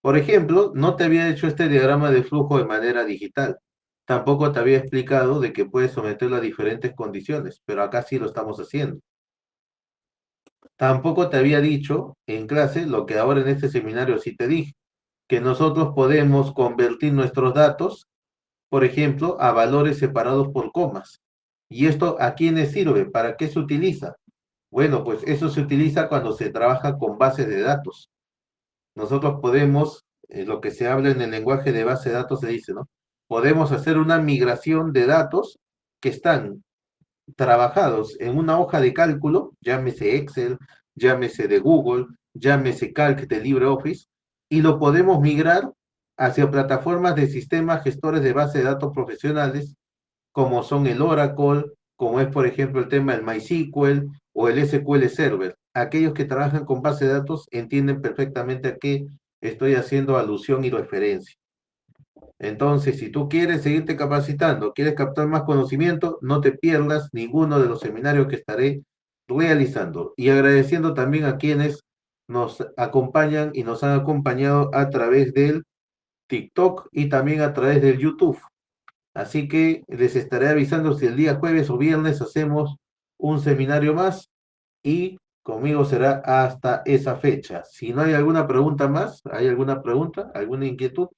Por ejemplo, no te había hecho este diagrama de flujo de manera digital. Tampoco te había explicado de que puedes someterlo a diferentes condiciones, pero acá sí lo estamos haciendo. Tampoco te había dicho en clase lo que ahora en este seminario sí te dije, que nosotros podemos convertir nuestros datos, por ejemplo, a valores separados por comas. ¿Y esto a quiénes sirve? ¿Para qué se utiliza? Bueno, pues eso se utiliza cuando se trabaja con bases de datos. Nosotros podemos, lo que se habla en el lenguaje de base de datos se dice, ¿no? Podemos hacer una migración de datos que están trabajados en una hoja de cálculo, llámese Excel, llámese de Google, llámese Calc de LibreOffice, y lo podemos migrar hacia plataformas de sistemas gestores de base de datos profesionales, como son el Oracle, como es por ejemplo el tema del MySQL o el SQL Server. Aquellos que trabajan con base de datos entienden perfectamente a qué estoy haciendo alusión y referencia. Entonces, si tú quieres seguirte capacitando, quieres captar más conocimiento, no te pierdas ninguno de los seminarios que estaré realizando. Y agradeciendo también a quienes nos acompañan y nos han acompañado a través del TikTok y también a través del YouTube. Así que les estaré avisando si el día jueves o viernes hacemos un seminario más y conmigo será hasta esa fecha. Si no hay alguna pregunta más, ¿hay alguna pregunta, alguna inquietud?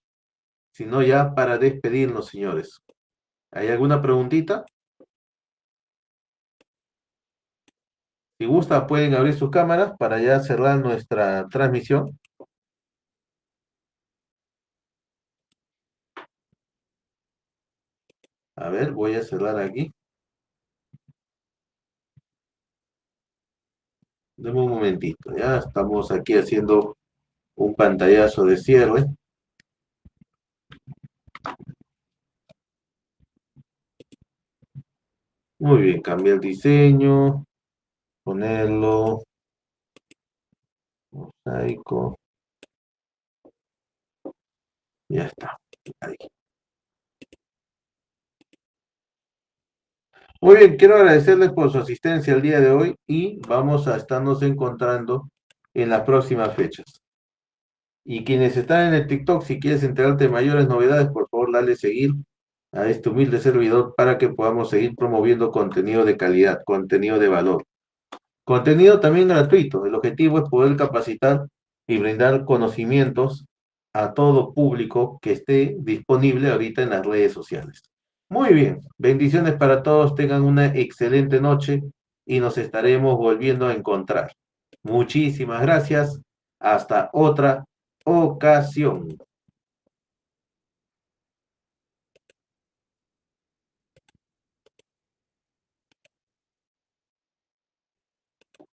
Si no, ya para despedirnos, señores. ¿Hay alguna preguntita? Si gusta, pueden abrir sus cámaras para ya cerrar nuestra transmisión. A ver, voy a cerrar aquí. Deme un momentito, ya estamos aquí haciendo un pantallazo de cierre. Muy bien, cambié el diseño, ponerlo, mosaico, ya está. Ahí. Muy bien, quiero agradecerles por su asistencia el día de hoy y vamos a estarnos encontrando en las próximas fechas. Y quienes están en el TikTok, si quieres enterarte de mayores novedades, por favor, dale seguir a este humilde servidor para que podamos seguir promoviendo contenido de calidad, contenido de valor. Contenido también gratuito. El objetivo es poder capacitar y brindar conocimientos a todo público que esté disponible ahorita en las redes sociales. Muy bien, bendiciones para todos, tengan una excelente noche y nos estaremos volviendo a encontrar. Muchísimas gracias, hasta otra ocasión.